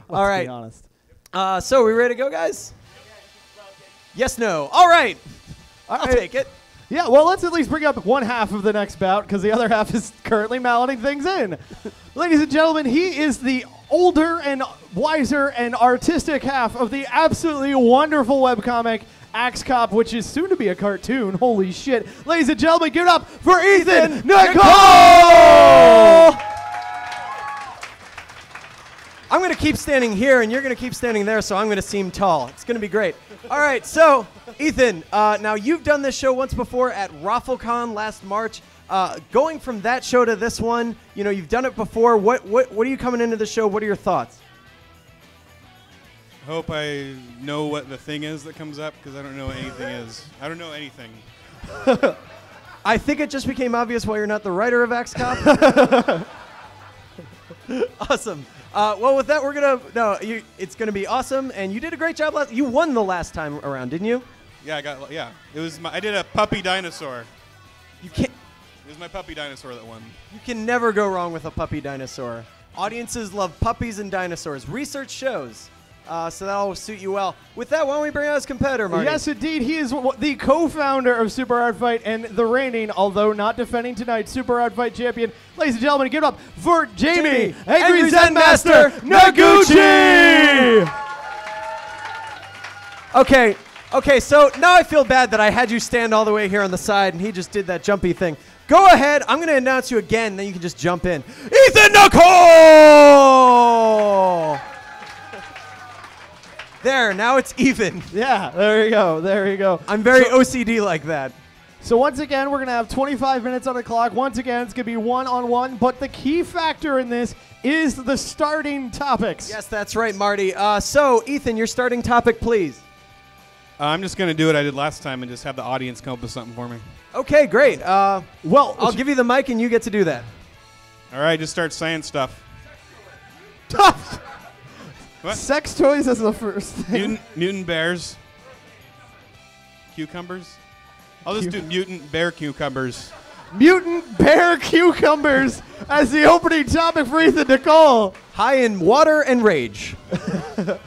All right. Be honest. So we ready to go, guys? Yes, no. All right. I'll take it. Yeah, well, let's at least bring up one half of the next bout because the other half is currently malleting things in. Ladies and gentlemen, he is the older and wiser and artistic half of the absolutely wonderful webcomic Axe Cop, which is soon to be a cartoon. Holy shit. Ladies and gentlemen, give it up for Ethan Nicole! I'm going to keep standing here, and you're going to keep standing there, so I'm going to seem tall. It's going to be great. All right, so, Ethan, now you've done this show once before at RaffleCon last March. Going from that show to this one, you know, you've done it before. What are you coming into the show? What are your thoughts? Hope I know what the thing is that comes up, because I don't know what anything is. I don't know anything. I think it just became obvious why you're not the writer of Axe Cop. Awesome. Well, with that, it's gonna be awesome, and you did a great job you won the last time around, didn't you? Yeah, it was I did a puppy dinosaur. You can't. It was my puppy dinosaur that won. You can never go wrong with a puppy dinosaur. Audiences love puppies and dinosaurs. Research shows. So that'll suit you well. With that, why don't we bring out his competitor, Marty? Yes, indeed. He is the co-founder of Super Hard Fight and the reigning, although not defending tonight, Super Hard Fight champion. Ladies and gentlemen, give it up for Jamie, Angry Zen Master Noguchi! Okay, so now I feel bad that I had you stand all the way here on the side, and he just did that jumpy thing. Go ahead. I'm going to announce you again, then you can just jump in. Ethan Nicole! There, now it's even. Yeah, there you go. I'm very OCD like that. So once again, we're going to have 25 minutes on the clock. Once again, it's going to be one-on-one, but the key factor in this is the starting topics. Yes, that's right, Marty. So, Ethan, your starting topic, please. I'm just going to do what I did last time and just have the audience come up with something for me. Okay, great. Well, I'll give you the mic and you get to do that. All right, just start saying stuff. What? Sex toys is the first thing. Mutant bears. Cucumbers. I'll just do mutant bear cucumbers. Mutant bear cucumbers as the opening topic for Ethan Nicole. High in water and rage. Do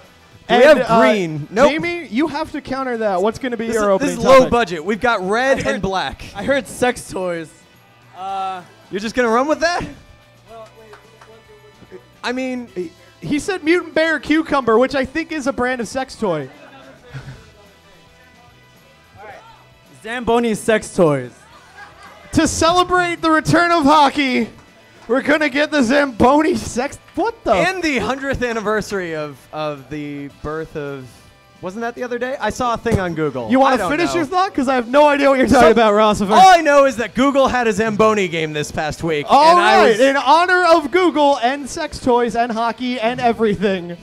we have green? Nope. Jamie, you have to counter that. What's going to be This your is opening low topic? budget. We've got red and black. I heard sex toys. You're just going to run with that? I mean, He said mutant bear cucumber, which I think is a brand of sex toy. Zamboni sex toys. To celebrate the return of hockey, we're going to get the Zamboni sex... What the... and the 100th anniversary of the birth of... Wasn't that the other day? I saw a thing on Google. You want to finish your thought? Because I have no idea what you're talking about, Rossifer. All I know is that Google had a Zamboni game this past week. All and right, in honor of Google and sex toys and hockey and everything,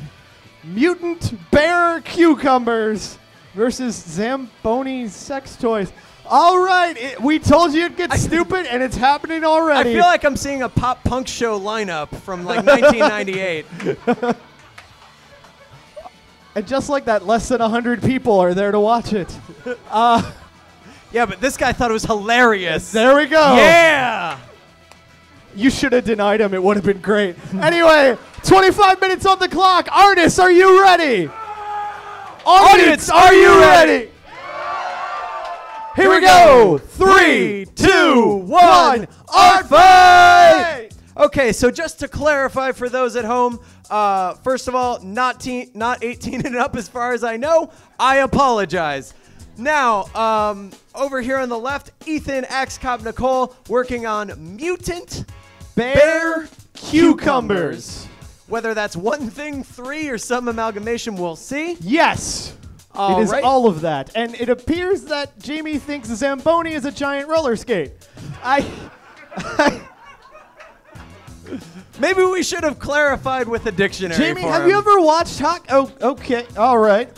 mutant bear cucumbers versus Zamboni sex toys. All right, we told you it'd get stupid, and it's happening I already. feel like I'm seeing a pop punk show lineup from like 1998. And just like that, less than 100 people are there to watch it. Yeah, but this guy thought it was hilarious. There we go. Yeah! You should have denied him. It would have been great. Anyway, 25 minutes on the clock. Artists, are you ready? Audience, are you ready? Here we go. 3, 2, 1. Art fight! Okay, so just to clarify for those at home, first of all, not 18 and up as far as I know. I apologize. Now, over here on the left, Ethan Axe Cop Nicole working on mutant Bear cucumbers. Whether that's one thing, three, or some amalgamation, we'll see. Yes. It is right. all of that. And it appears that Jamie thinks Zamboni is a giant roller skate. Maybe we should have clarified with a dictionary. Jamie, for have him. you ever watched Oh, okay. All right.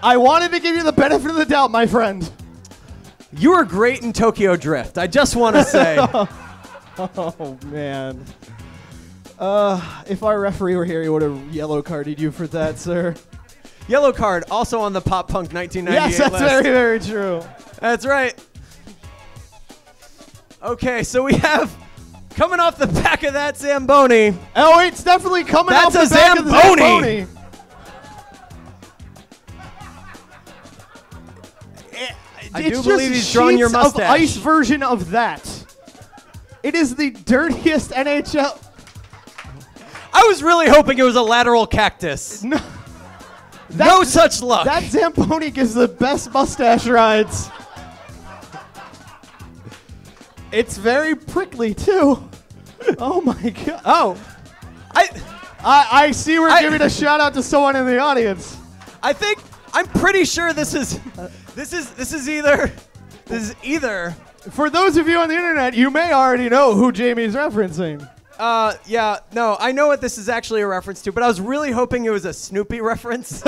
I wanted to give you the benefit of the doubt, my friend. You were great in Tokyo Drift. I just want to say. Oh, man. If our referee were here, he would have yellow carded you for that, sir. Yellow card, also on the Pop Punk 1998 Yes, that's list. very, very true. That's right. Okay, so we have, coming off the back of that Zamboni. Oh, it's definitely coming That's off the a back of the Zamboni. Zamboni. I It's do believe just he's drawing your sheets of mustache. ice version of that. It is the dirtiest NHL. I was really hoping it was a lateral cactus. No, No such luck. that Zamboni gives the best mustache rides. It's very prickly too. Oh my god. Oh, I see. We're giving a shout out to someone in the audience. I'm pretty sure this is either. For those of you on the internet, you may already know who Jamie's referencing. Yeah, no, I know what this is actually a reference to, but I was really hoping it was a Snoopy reference.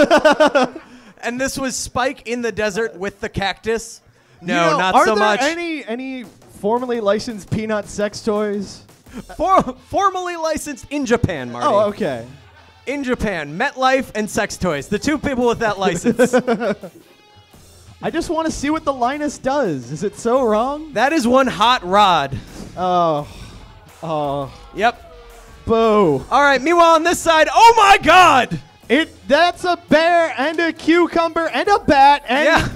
And this was Spike in the desert with the cactus. No, You know, not are so there much. any formally licensed peanut sex toys? Formally licensed in Japan, Marty. Oh, okay. In Japan, MetLife and sex toys. The two people with that license. I just want to see what the Linus does. Is it so wrong? That is one hot rod. Oh, Yep. boo. All right, meanwhile on this side, oh my god! That's a bear and a cucumber and a bat and Yeah.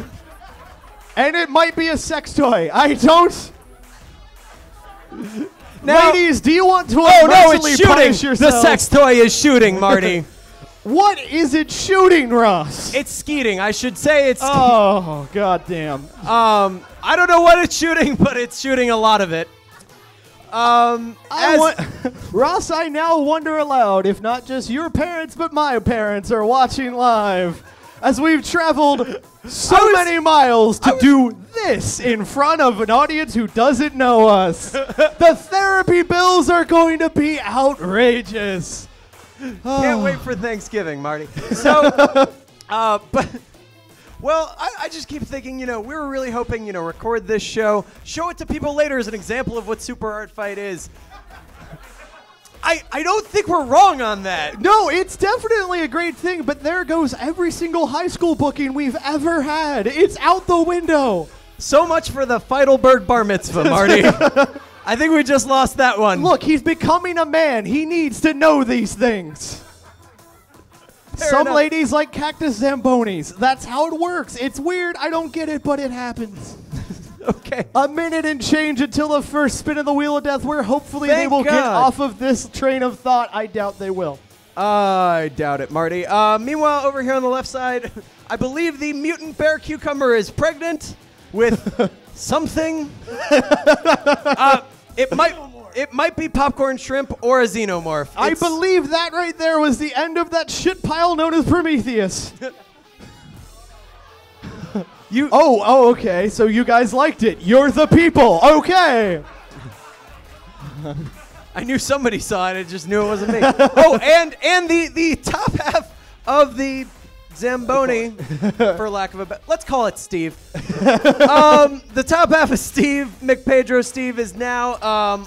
and it might be a sex toy. I don't. Now- Ladies, do you want to Oh no, mentally it's punish shooting! yourself? The sex toy is shooting, Marty. What is it shooting, Ross? It's skeeting. I should say it's Oh, goddamn. I don't know what it's shooting, but it's shooting a lot of it. Ross, I now wonder aloud if not just your parents, but my parents are watching live as we've traveled so many miles to do this in front of an audience who doesn't know us. The therapy bills are going to be outrageous. Can't wait for Thanksgiving, Marty. So, but, well, I just keep thinking, we were really hoping, record this show, show it to people later as an example of what Super Art Fight is. I don't think we're wrong on that. No, it's definitely a great thing, but there goes every single high school booking we've ever had. It's out the window. So much for the Feidelberg Bar Mitzvah, Marty. I think we just lost that one. Look, he's becoming a man. He needs to know these things. Some enough. ladies like cactus zambonis. That's how it works. It's weird. I don't get it, but it happens. Okay. A minute and change until the first spin of the Wheel of Death, where hopefully they Thank will get God. off of this train of thought. I doubt they will. I doubt it, Marty. Meanwhile, over here on the left side, I believe the mutant bear cucumber is pregnant with something. It might be popcorn shrimp or a xenomorph. I It's- believe that right there was the end of that shit pile known as Prometheus. Oh, okay. So you guys liked it. You're the people. Okay. I knew somebody saw it. I just knew it wasn't me. Oh, and the top half of the Zamboni, for lack of a better, let's call it Steve. The top half of Steve McPedro Steve is now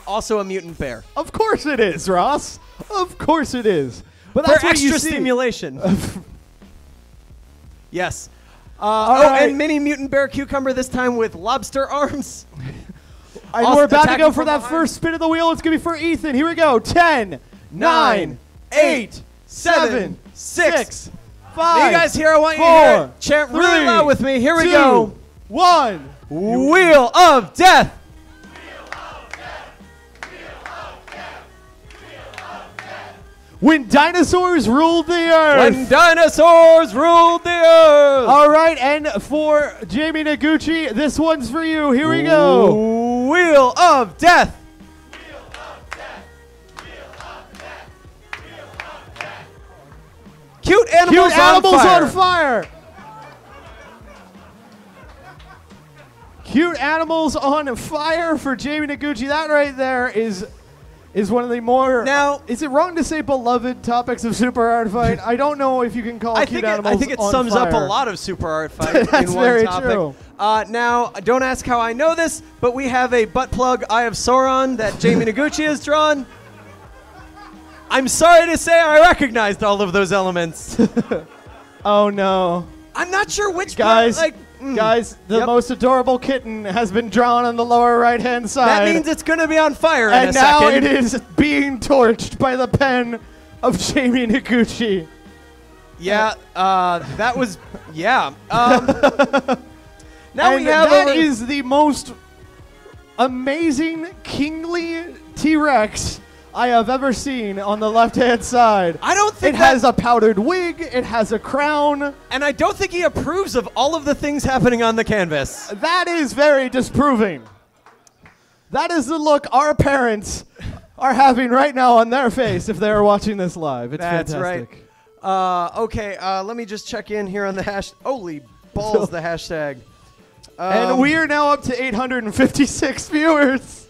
also a mutant bear. Of course it is, Ross. Of course it is. But For that's what you extra see. stimulation. Yes. right. And mini mutant bear cucumber this time with lobster arms. And Us we're about to attacking go for from that behind. first spin of the wheel. It's going to be for Ethan. Here we go. 10, 9, 8, 7, 6, 5. Now you guys here, I want you to 4, hear it. Chant really 3, loud with me. Here we 2, go. 1. Wheel of Death. When dinosaurs ruled the earth. When dinosaurs ruled the earth. All right, and for Jamie Noguchi, this one's for you. Here we go. Wheel of Death. Cute animals, Cute animals on on fire. Cute animals on fire for Jamie Noguchi. That right there is one of the more. Now- is it wrong to say beloved topics of Super Hard Fight? I don't know if you can call I cute think animals it on sums up a fire. lot of Super Art Fight That's in one very topic. true. Now, don't ask how I know this, but we have a butt plug Eye of Sauron that Jamie Noguchi has drawn. I'm sorry to say I recognized all of those elements. Oh no, I'm not sure which guys! part, Guys, the Yep. most adorable kitten has been drawn on the lower right-hand side. that means it's going to be on fire in and a now second. it is being torched by the pen of Jamie Noguchi. Yeah, that was, yeah. Now And we have that over- is the most amazing kingly T-Rex I have ever seen on the left-hand side. I don't think It has a powdered wig. It has a crown. and I don't think he approves of all of the things happening on the canvas. That is very disproving. That is the look our parents are having right now on their face if they are watching this live. It's That's fantastic. right. Okay, let me just check in here on the hash. Holy balls, the hashtag. And we are now up to 856 viewers.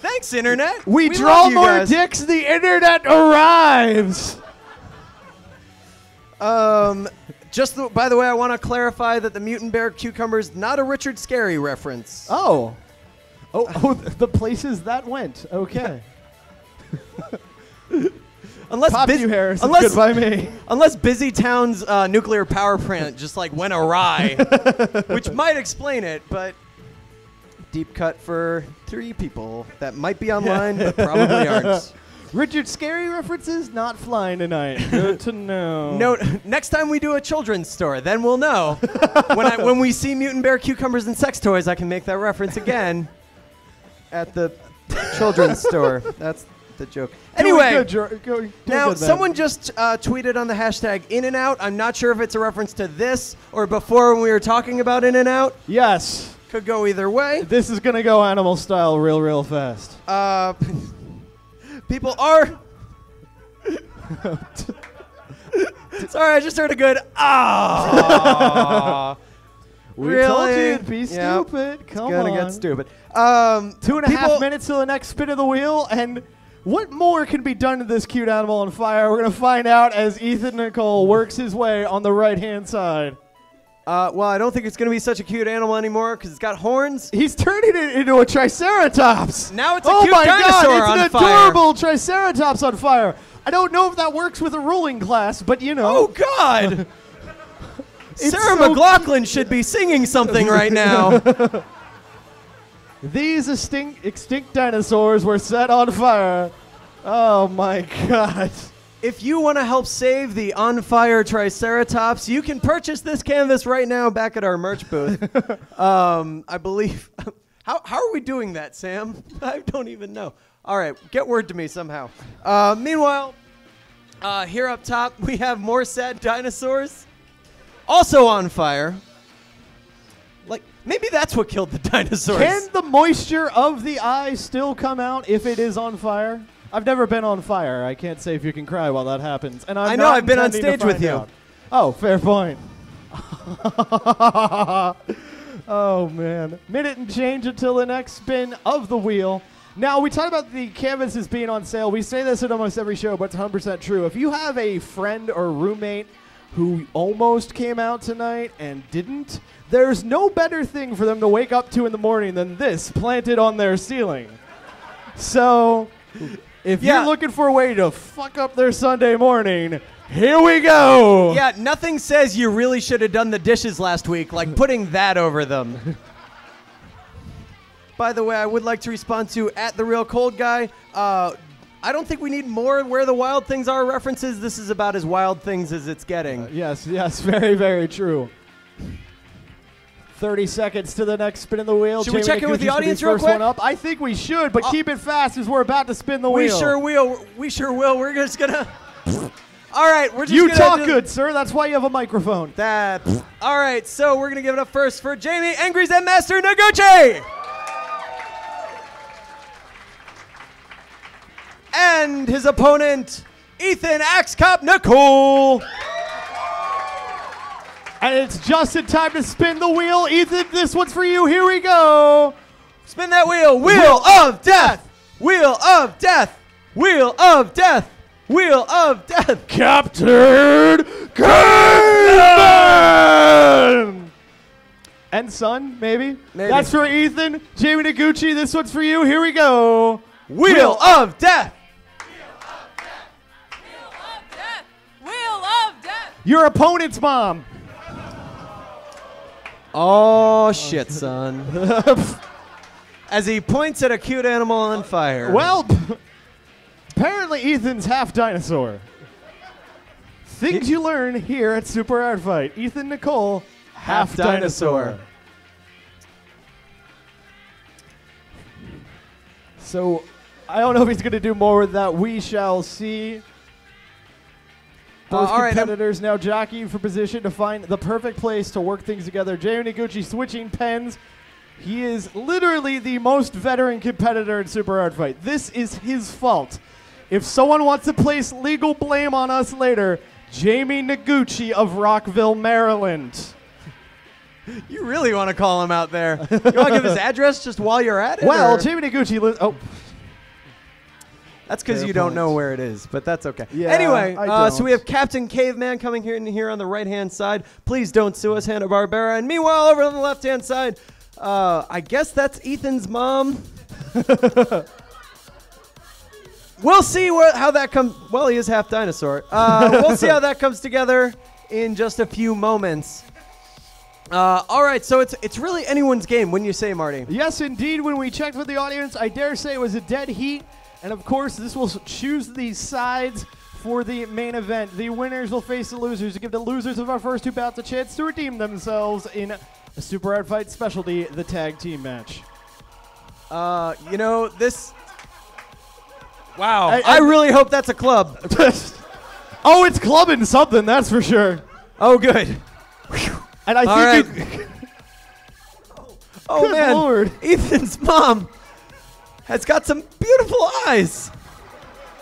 Thanks, Internet. We love draw you more guys. dicks. The internet arrives. By the way, I want to clarify that the Mutant Bear Cucumber is not a Richard Scarry reference. Oh, the places that went. Okay. Unless Pop you, Harris. It's unless good by me. unless Busy Town's nuclear power plant just like went awry, which might explain it, but deep cut for 3 people that might be online but probably aren't. Richard Scarry references not flying tonight. Good to know. No, next time we do a children's store, then we'll know. when we see Mutant Bear Cucumbers and sex toys, I can make that reference again at the children's store. That's the joke. Anyway, now someone just tweeted on the hashtag In-N-Out. I'm not sure if it's a reference to this or before when we were talking about In-N-Out. Yes, Could go either way. this is gonna go animal style real fast. People are. Sorry, I just heard a good ah. We Really? told you it'd be Yep. stupid. Come Gonna on. get stupid. 2.5 minutes till the next spin of the wheel, and what more can be done to this cute animal on fire? We're gonna find out as Ethan Nicole works his way on the right-hand side. Well, I don't think it's gonna be such a cute animal anymore because it's got horns. He's turning it into a Triceratops. Now it's a oh cute my dinosaur God, it's on an fire. adorable Triceratops on fire. I don't know if that works with a ruling glass, but you know. Oh God! It's Sarah so McLaughlin should be singing something right now. These extinct dinosaurs were set on fire. Oh my God. If you want to help save the on-fire Triceratops, you can purchase this canvas right now back at our merch booth. I believe. How are we doing that, Sam? I don't even know. All right, get word to me somehow. Meanwhile, here up top, we have more sad dinosaurs, also on fire. Like, maybe that's what killed the dinosaurs. Can the moisture of the eye still come out if it is on fire? I've never been on fire. I can't say if you can cry while that happens. And I I'm know, not I've been on intending to stage with find you. out. Oh, fair point. Oh, man. Minute and change until the next spin of the wheel. Now, we talked about the canvases being on sale. We say this at almost every show, but it's 100% true. If you have a friend or roommate who almost came out tonight and didn't, there's no better thing for them to wake up to in the morning than this planted on their ceiling. So, if Yeah. you're looking for a way to fuck up their Sunday morning, here we go. Yeah, nothing says you really should have done the dishes last week like putting that over them. By the way, I would like to respond to @TheRealColdGuy. I don't think we need more Where the Wild Things Are references. This is about as wild things as it's getting. Yes, very, very true. 30 seconds to the next spin of the wheel. Should we check in with the Noguchi's audience the real first quick? one up. I think we should, but keep it fast as we're about to spin the We wheel. sure will. We sure will. We're just gonna. All right, we're just. You gonna talk do good, sir. That's why you have a microphone. That. All right, so we're gonna give it up first for Jamie Angry Zen Master Noguchi. And his opponent, Ethan Axe Cop Nicole. And it's just in time to spin the wheel. Ethan, this one's for you. Here we go. Spin that wheel. Wheel of death. Wheel of death. Wheel of death. Wheel of death. Captain Caveman! And son, maybe? Maybe. That's for Ethan. Jamie Noguchi, this one's for you. Here we go. Wheel of death. Wheel of death. Your opponent's mom. Oh, shit, son. As he points at a cute animal on fire. Well, apparently Ethan's half dinosaur. Things you learn here at Super Art Fight. Ethan Nicole, half dinosaur. So, I don't know if he's going to do more with that. We shall see. Both all right, competitors now jockeying for position to find the perfect place to work things together. Jamie Noguchi switching pens. He is literally the most veteran competitor in Super Art Fight. This is his fault. If someone wants to place legal blame on us later, Jamie Noguchi of Rockville, Maryland. You really want to call him out there. You want to give his address just while you're at it? Well, or? Jamie Noguchi lives. Oh, That's because Fair you don't point. know where it is, but that's okay. Yeah, anyway, I so we don't. have Captain Caveman coming here on the right-hand side. Please don't sue us, Hanna-Barbera. And meanwhile, over on the left-hand side, I guess that's Ethan's mom. We'll see how that comes. Well, he is half dinosaur. We'll see how that comes together in just a few moments. All right, so it's really anyone's game, wouldn't you say, Marty? yes, indeed. When we checked with the audience, I dare say it was a dead heat. And of course, this will choose the sides for the main event. The winners will face the losers to give the losers of our first two bouts a chance to redeem themselves in a Super Art Fight specialty, the tag team match. You know, this... Wow. I- I really hope that's a club. Oh, it's clubbing something, that's for sure. Oh, good. And I All think right. Oh, Good man. Lord. Ethan's mom has got some beautiful eyes.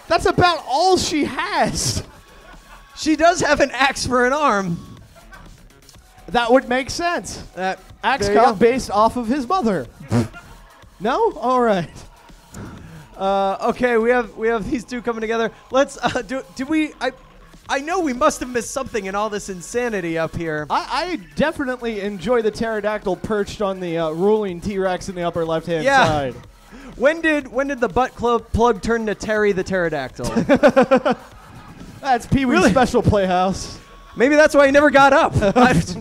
that's about all she has. She does have an axe for an arm. That would make sense. That Axe there you go. Cop based off of his mother. No? All right. Okay, we have these two coming together. Let's I know we must have missed something in all this insanity up here. I definitely enjoy the pterodactyl perched on the ruling T-Rex in the upper left-hand Yeah. side. When did the butt plug turn to Terry the pterodactyl? That's Pee Wee's Really? Special Playhouse. Maybe that's why he never got up. That's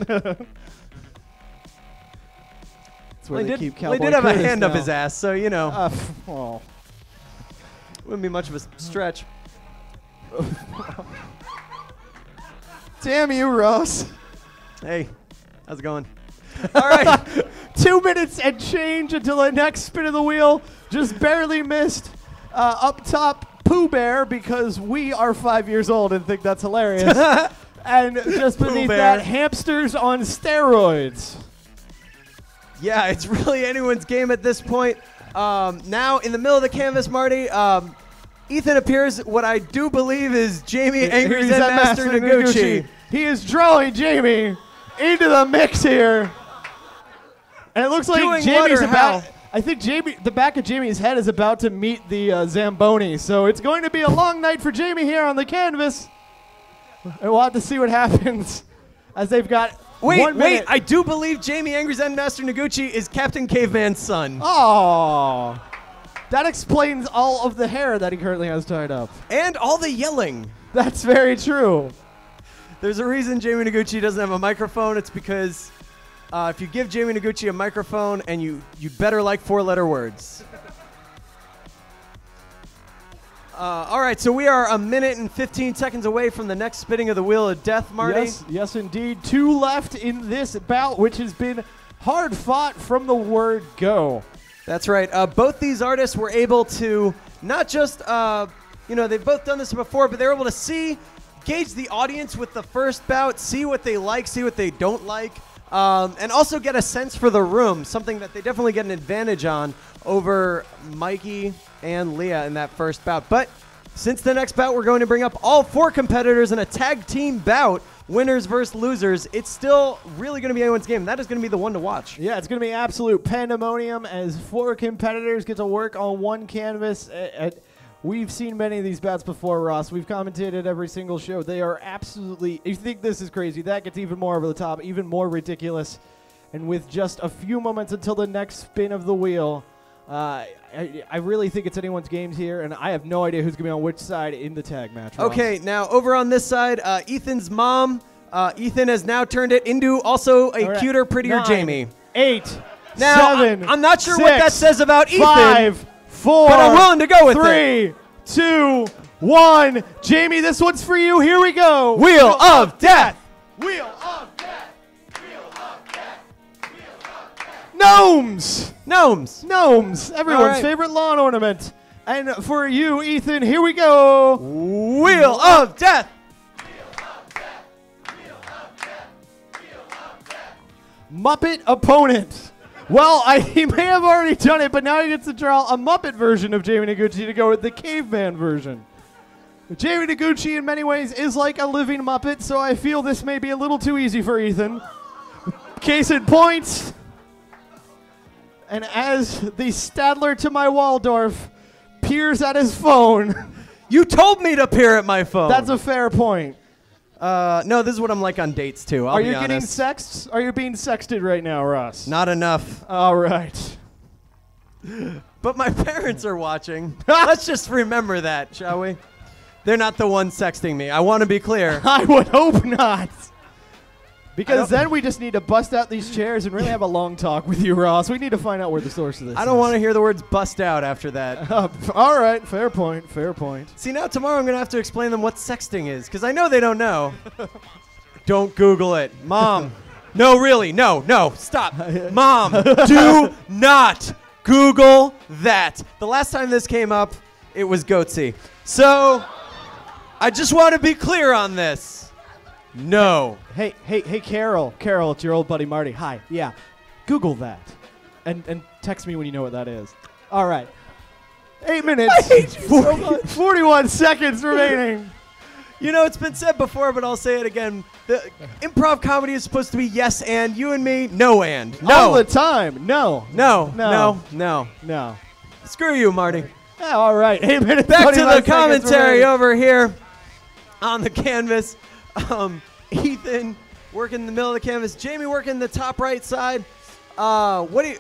where They they did, keep they Cowboy did have a Curtis hand up now. his ass, so you know, Oh. wouldn't be much of a stretch. Damn you, Ross. Hey, how's it going? All right. 2 minutes and change until the next spin of the wheel. Just barely missed. Up top, Pooh Bear, because we are 5 years old and think that's hilarious. And just beneath Bear. that, hamsters on steroids. Yeah, it's really anyone's game at this point. Now, in the middle of the canvas, Marty, Ethan appears what I do believe is Jamie Angry Zen Master Noguchi. He is drawing Jamie into the mix here. And it looks like Doing Jamie's what or about... how? I think the back of Jamie's head is about to meet the Zamboni. So it's going to be a long night for Jamie here on the canvas. And we'll have to see what happens as they've got 1 Wait, minute. I do believe Jamie Angry Zen Master Noguchi is Captain Caveman's son. Oh, that explains all of the hair that he currently has tied up. And all the yelling. That's very true. There's a reason Jamie Noguchi doesn't have a microphone. It's because if you give Jamie Noguchi a microphone, and you'd better like 4-letter words. All right, so we are a minute and 15 seconds away from the next spinning of the Wheel of Death, Marty. Yes, indeed. 2 left in this bout, which has been hard fought from the word go. That's right. Both these artists were able to not just, they've both done this before, but they were able to gauge the audience with the first bout, see what they like, see what they don't like, and also get a sense for the room, something that they definitely get an advantage on over Mikey and Leah in that first bout. But since the next bout, we're going to bring up all 4 competitors in a tag team bout winners versus losers, it's still really going to be anyone's game. That is going to be the one to watch. Yeah, it's going to be absolute pandemonium as 4 competitors get to work on one canvas. We've seen many of these bats before, Ross. We've commentated every single show. They are absolutely, you think this is crazy, that gets even more over the top, even more ridiculous. And with just a few moments until the next spin of the wheel, I really think it's anyone's games here, and I have no idea who's going to be on which side in the tag match, Ross. Okay, now over on this side, Ethan's mom, Ethan has now turned it into also a right. cuter, prettier 9, Jamie. 8, Now, 7, I'm not sure 6, what that says about Ethan. 5, 4, but I'm willing to go with it. 3, 2, 1. Jamie, this one's for you. Here we go. Wheel of Death. Wheel of Death. Wheel of Death. Wheel of Death. Gnomes. Gnomes. Everyone's All right. favorite lawn ornament. And for you, Ethan, here we go. Wheel of Death. Muppet opponent. Well, he may have already done it, but now he gets to draw a Muppet version of Jamie Noguchi to go with the caveman version. Jamie Noguchi, in many ways, is like a living Muppet, so I feel this may be a little too easy for Ethan. Case in point. And as the Stadler to my Waldorf peers at his phone, You told me to peer at my phone. that's a fair point. No, this is what I'm like on dates too. I'll Are be you getting honest. sexted? Are you being sexted right now, Ross? Not enough. All right. But my parents are watching. Let's just remember that, shall we? They're not the ones sexting me. I want to be clear. I would hope not. Because then we just need to bust out these chairs and really have a long talk with you, Ross. We need to find out where the source of this is. I don't want to hear the words bust out after that. All right, fair point, fair point. See, now tomorrow I'm going to have to explain them what sexting is, because I know they don't know. Don't Google it. Mom. No, really. No, stop. Mom, do not Google that. The last time this came up, it was Goatsy. So, I just want to be clear on this. No. Hey, Carol. Carol, it's your old buddy Marty. Hi. Yeah. Google that. And text me when you know what that is. All right. 8 minutes. I hate you so much. 41 seconds remaining. You know, it's been said before, but I'll say it again. The improv comedy is supposed to be yes and, you and me, no and. No. All the time. No. No. Screw you, Marty. Yeah, all right. 8 minutes. Back to 29 the seconds commentary remaining. over here on the canvas. Ethan working in the middle of the canvas. Jamie working the top right side. What do you...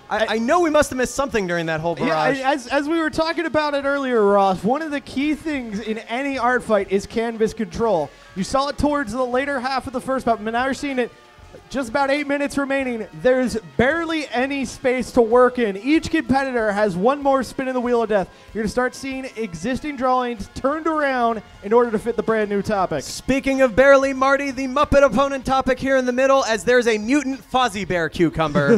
I know we must have missed something during that whole barrage. Yeah, as we were talking about it earlier, Ross, one of the key things in any art fight is canvas control. You saw it towards the later half of the first bout, but now you're seeing it just about 8 minutes remaining. There's barely any space to work in. Each competitor has one more spin in the Wheel of Death. You're going to start seeing existing drawings turned around in order to fit the brand new topic. Speaking of barely, Marty, the Muppet opponent topic here in the middle, as there's a mutant Fozzie Bear cucumber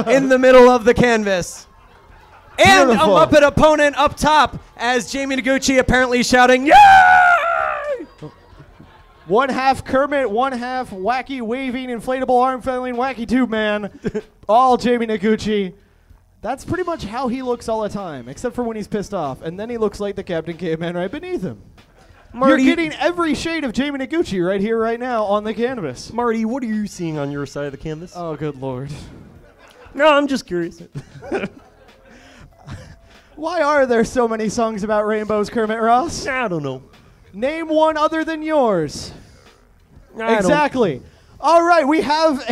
in the middle of the canvas. And Beautiful. a Muppet opponent up top, as Jamie Noguchi apparently shouting, "Yay!" One half Kermit, one half wacky waving inflatable arm flailing wacky tube man. All Jamie Noguchi. That's pretty much how he looks all the time, except for when he's pissed off. And then he looks like the Captain Caveman right beneath him. Marty, You're getting every shade of Jamie Noguchi right here, right now on the canvas. Marty, what are you seeing on your side of the canvas? Oh, good Lord. No, I'm just curious. Why are there so many songs about rainbows, Kermit Ross? I don't know. Name one other than yours. I don't- Exactly. All right, we have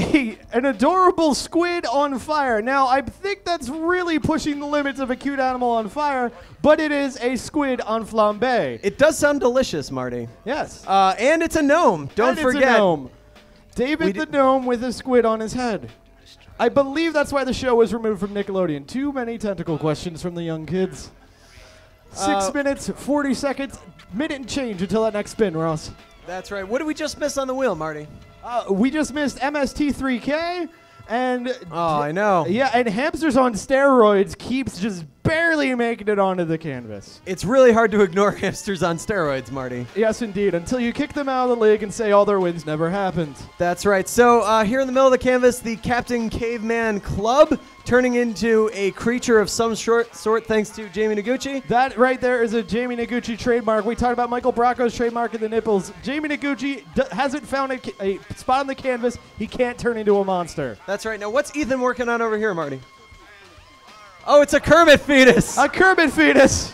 an adorable squid on fire. Now, I think that's really pushing the limits of a cute animal on fire, but it is a squid on flambe. It does sound delicious, Marty. Yes. And it's a gnome. Don't And forget. It's a gnome. We David the gnome with a squid on his head. I believe that's why the show was removed from Nickelodeon. Too many tentacle questions from the young kids. 6 minutes, 40 seconds, minute and change until that next spin, Ross. That's right. What did we just miss on the wheel, Marty? We just missed MST3K, and Oh, I know. yeah, and Hamsters on Steroids keeps just barely making it onto the canvas. It's really hard to ignore hamsters on steroids, Marty. Yes, indeed, until you kick them out of the league and say all their wins never happened. That's right. So here in the middle of the canvas, the Captain Caveman Club turning into a creature of some sort thanks to Jamie Noguchi. That right there is a Jamie Noguchi trademark. We talked about Michael Bracco's trademark in the nipples. Jamie Noguchi hasn't found a spot on the canvas. He can't turn into a monster. That's right. Now, what's Ethan working on over here, Marty? Oh, it's a Kermit fetus. A Kermit fetus.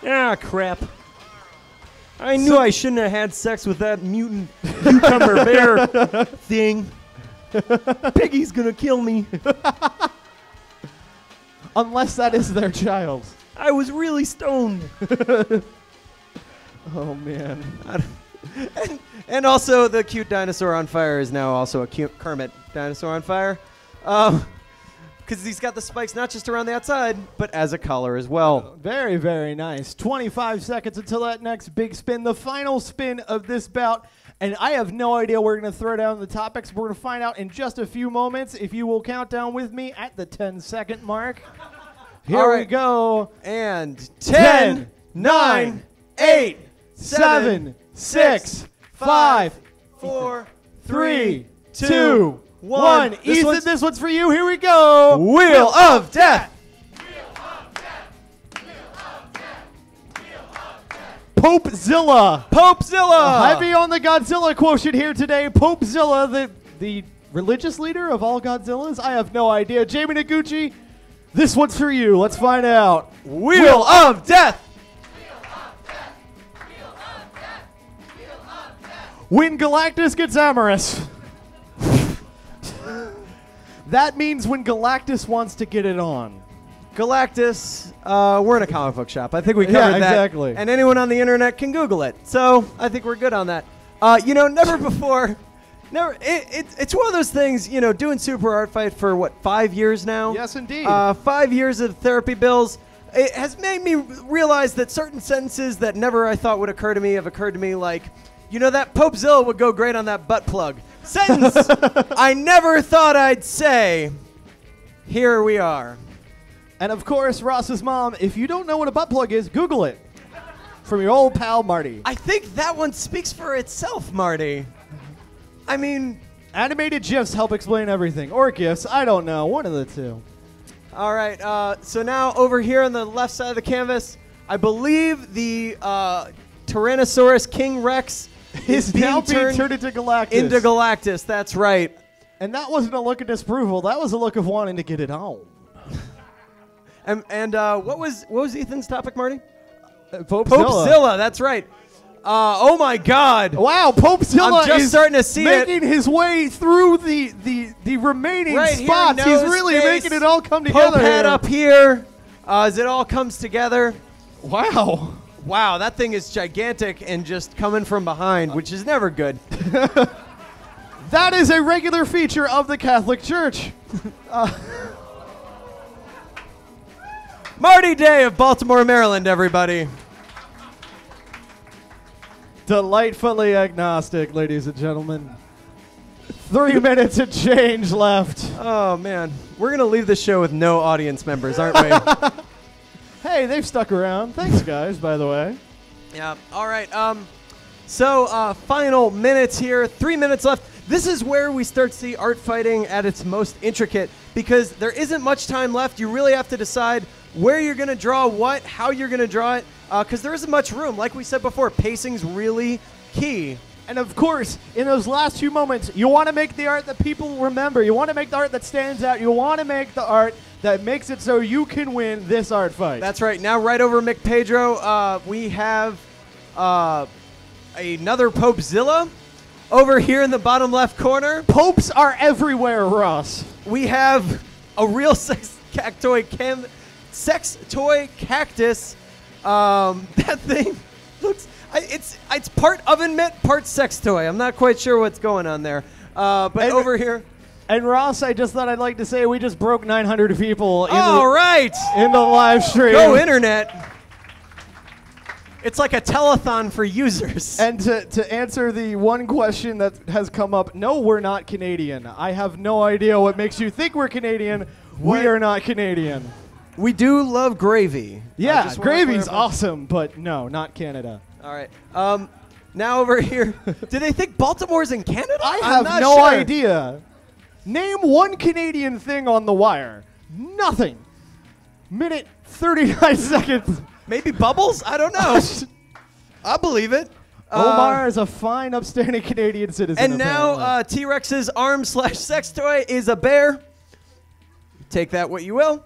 Ah, crap. I knew I shouldn't have had sex with that mutant cucumber bear thing. Piggy's gonna kill me. Unless that is their child. I was really stoned. Oh, man. And also, the cute dinosaur on fire is now also a cute Kermit dinosaur on fire. Because he's got the spikes not just around the outside, but as a collar as well. Very, very nice. 25 seconds until that next big spin. The final spin of this bout. And I have no idea where we're going to throw down the topics. We're going to find out in just a few moments. If you will count down with me at the 10-second mark. Here All we right. go. And 10, 9, 8, 7, 6, 5, 4, 3, 2, 1. This Ethan, one's this one's for you. Here we go. Wheel of Death. Popezilla. Popezilla. Heavy on the Godzilla quotient here today. Popezilla, the religious leader of all Godzillas? I have no idea. Jamie Noguchi, this one's for you. Let's find out. Wheel of Death. When Galactus gets amorous. That means when Galactus wants to get it on. Galactus, we're in a comic book shop. I think we covered Yeah, that. exactly. And anyone on the internet can Google it. So I think we're good on that. Never before, it's one of those things, doing Super Art Fight for, 5 years now? Yes, indeed. 5 years of therapy bills. It has made me realize that certain sentences that never I thought would occur to me have occurred to me, like, that Popezilla would go great on that butt plug. Sentence I never thought I'd say. Here we are. And of course, Ross's mom, if you don't know what a butt plug is, Google it. From your old pal, Marty. I think that one speaks for itself, Marty. I mean, Animated GIFs help explain everything. Or GIFs, I don't know. One of the two. all right. So now over here on the left side of the canvas, I believe the Tyrannosaurus King Rex Is now being turned into Galactus. Into Galactus, that's right. And that wasn't a look of disapproval. That was a look of wanting to get it on. And what was Ethan's topic, Marty? Popezilla. Popezilla, that's right. Oh my God! Wow, Popezilla I'm just is starting to see making his way through the remaining Right here, spots. He's nose, really face, making it all come Pope together. head here. up here as it all comes together. Wow. Wow, that thing is gigantic and just coming from behind, which is never good. That is a regular feature of the Catholic Church. Marty Day of Baltimore, Maryland, everybody. Delightfully agnostic, ladies and gentlemen. 3 minutes and change left. Oh, man. We're going to leave the show with no audience members, aren't we? Hey, they've stuck around. Thanks, guys, by the way. Yeah. All right. So final minutes here. 3 minutes left. This is where we start to see art fighting at its most intricate because there isn't much time left. You really have to decide where you're going to draw what, how you're going to draw it, because there isn't much room. Like we said before, pacing's really key. And of course, in those last few moments, you want to make the art that people remember. You want to make the art that stands out. You want to make the art that makes it so you can win this art fight. That's right. Now, right over Mick Pedro, we have another Popezilla. Over here in the bottom left corner, Popes are everywhere, Ross. we have a real sex toy cactus. That thing looks. It's part oven mitt, part sex toy. I'm not quite sure what's going on there. But And- over here. And Ross, I just thought I'd like to say we just broke 900 people All right. in the live stream. Go internet. It's like a telethon for users. And to answer the one question that has come up, no, we're not Canadian. I have no idea what makes you think we're Canadian. What? We are not Canadian. We do love gravy. I Yeah, just wanna gravy's clarify. awesome, but no, not Canada. All right. Now over here. Do they think Baltimore's in Canada? I I'm have not no sure. idea. Name one Canadian thing on the wire. Nothing. Minute 39 seconds. Maybe Bubbles? I don't know. I believe it. Omar is a fine, upstanding Canadian citizen. And now apparently. T-Rex's arm/sex toy is a bear. Take that what you will.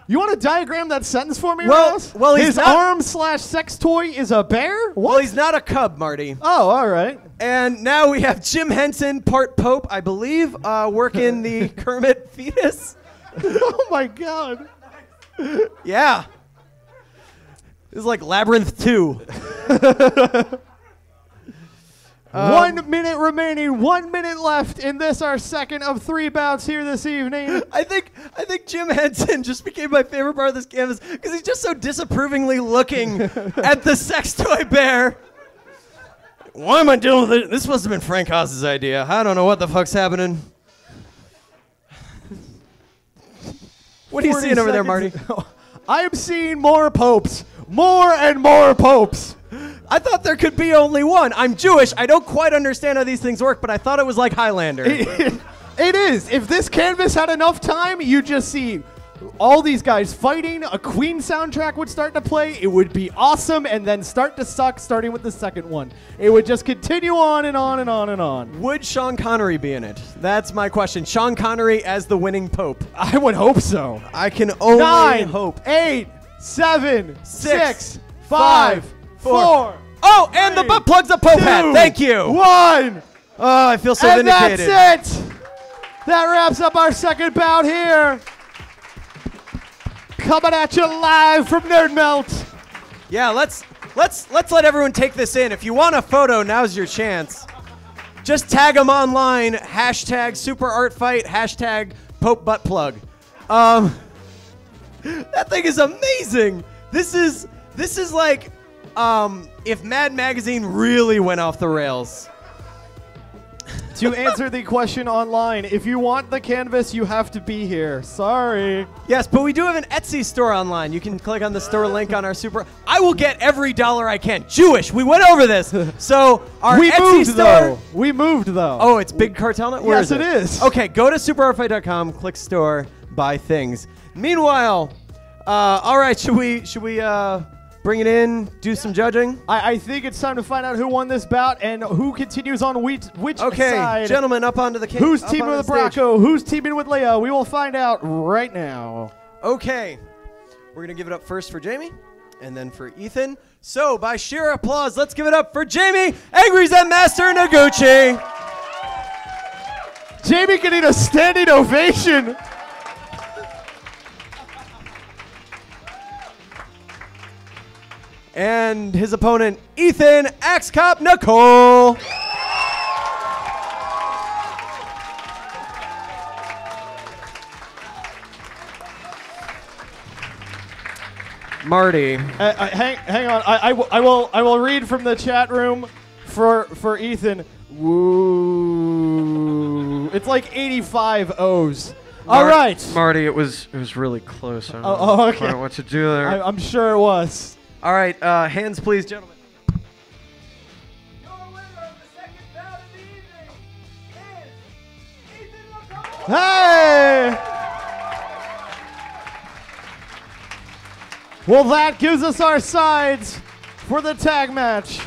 You want to diagram that sentence for me, Well- Ross? well, he's his not- arm/sex toy is a bear. What? Well, he's not a cub, Marty. Oh, all right. And now we have Jim Henson, part Pope, I believe, working the Kermit fetus. Oh my God. Yeah. This is like Labyrinth 2. 1 minute remaining. 1 minute left in this, our second of 3 bouts here this evening. I think Jim Henson just became my favorite part of this canvas because he's just so disapprovingly looking at the sex toy bear. Why am I dealing with it? This must have been Frank Haas's idea. I don't know what the fuck's happening. What are you 40 seeing over there, Marty? seconds. I am seeing more popes. More and more popes. I thought there could be only one. I'm Jewish. I don't quite understand how these things work, but I thought it was like Highlander. It is. If this canvas had enough time, you just see all these guys fighting. A Queen soundtrack would start to play. It would be awesome, and then start to suck, starting with the second one. It would just continue on and on and on and on. Would Sean Connery be in it? That's my question. Sean Connery as the winning pope. I would hope so. I can only 9, hope. 8, 7, 6, 6, 5, 4. Oh, and the butt plugs a pope hat. 2, Thank you. 1. Oh, I feel so And vindicated. that's it. That wraps up our second bout here. Coming at you live from Nerd Melt. Yeah, let's let everyone take this in. If you want a photo, now's your chance. Just tag them online. Hashtag Super Art Fight. Hashtag Pope Butt Plug. That thing is amazing. This is like if Mad Magazine really went off the rails. To answer the question online, if you want the canvas, you have to be here. Sorry. Yes, but we do have an Etsy store online. You can click on the store link on our super. I will get every dollar I can. Jewish. We went over this. So our We Etsy moved store. though. We moved though. Oh, it's Big Cartel Net? Where Yes, is it? it is. Okay, go to superartfight.com, click store, buy things. Meanwhile, all right, should we bring it in, do some judging? I think it's time to find out who won this bout and who continues on which Okay, side. gentlemen, up onto the Who's up teaming onto with the stage. Bracco? Who's teaming with Leia? We will find out right now. Okay, we're gonna give it up first for Jamie, and then for Ethan. So, by sheer applause, let's give it up for Jamie, Angry Zen Master Noguchi. Jamie can need a standing ovation. And his opponent, Ethan Axe Cop Nicole. Marty. Hang on. I will read from the chat room for Ethan. Woo. It's like 85 O's. All right. Marty, it was really close. I don't Oh, know okay. quite what to do there. I'm sure it was. All right, hands please, gentlemen. Hey! Well, that gives us our sides for the tag match.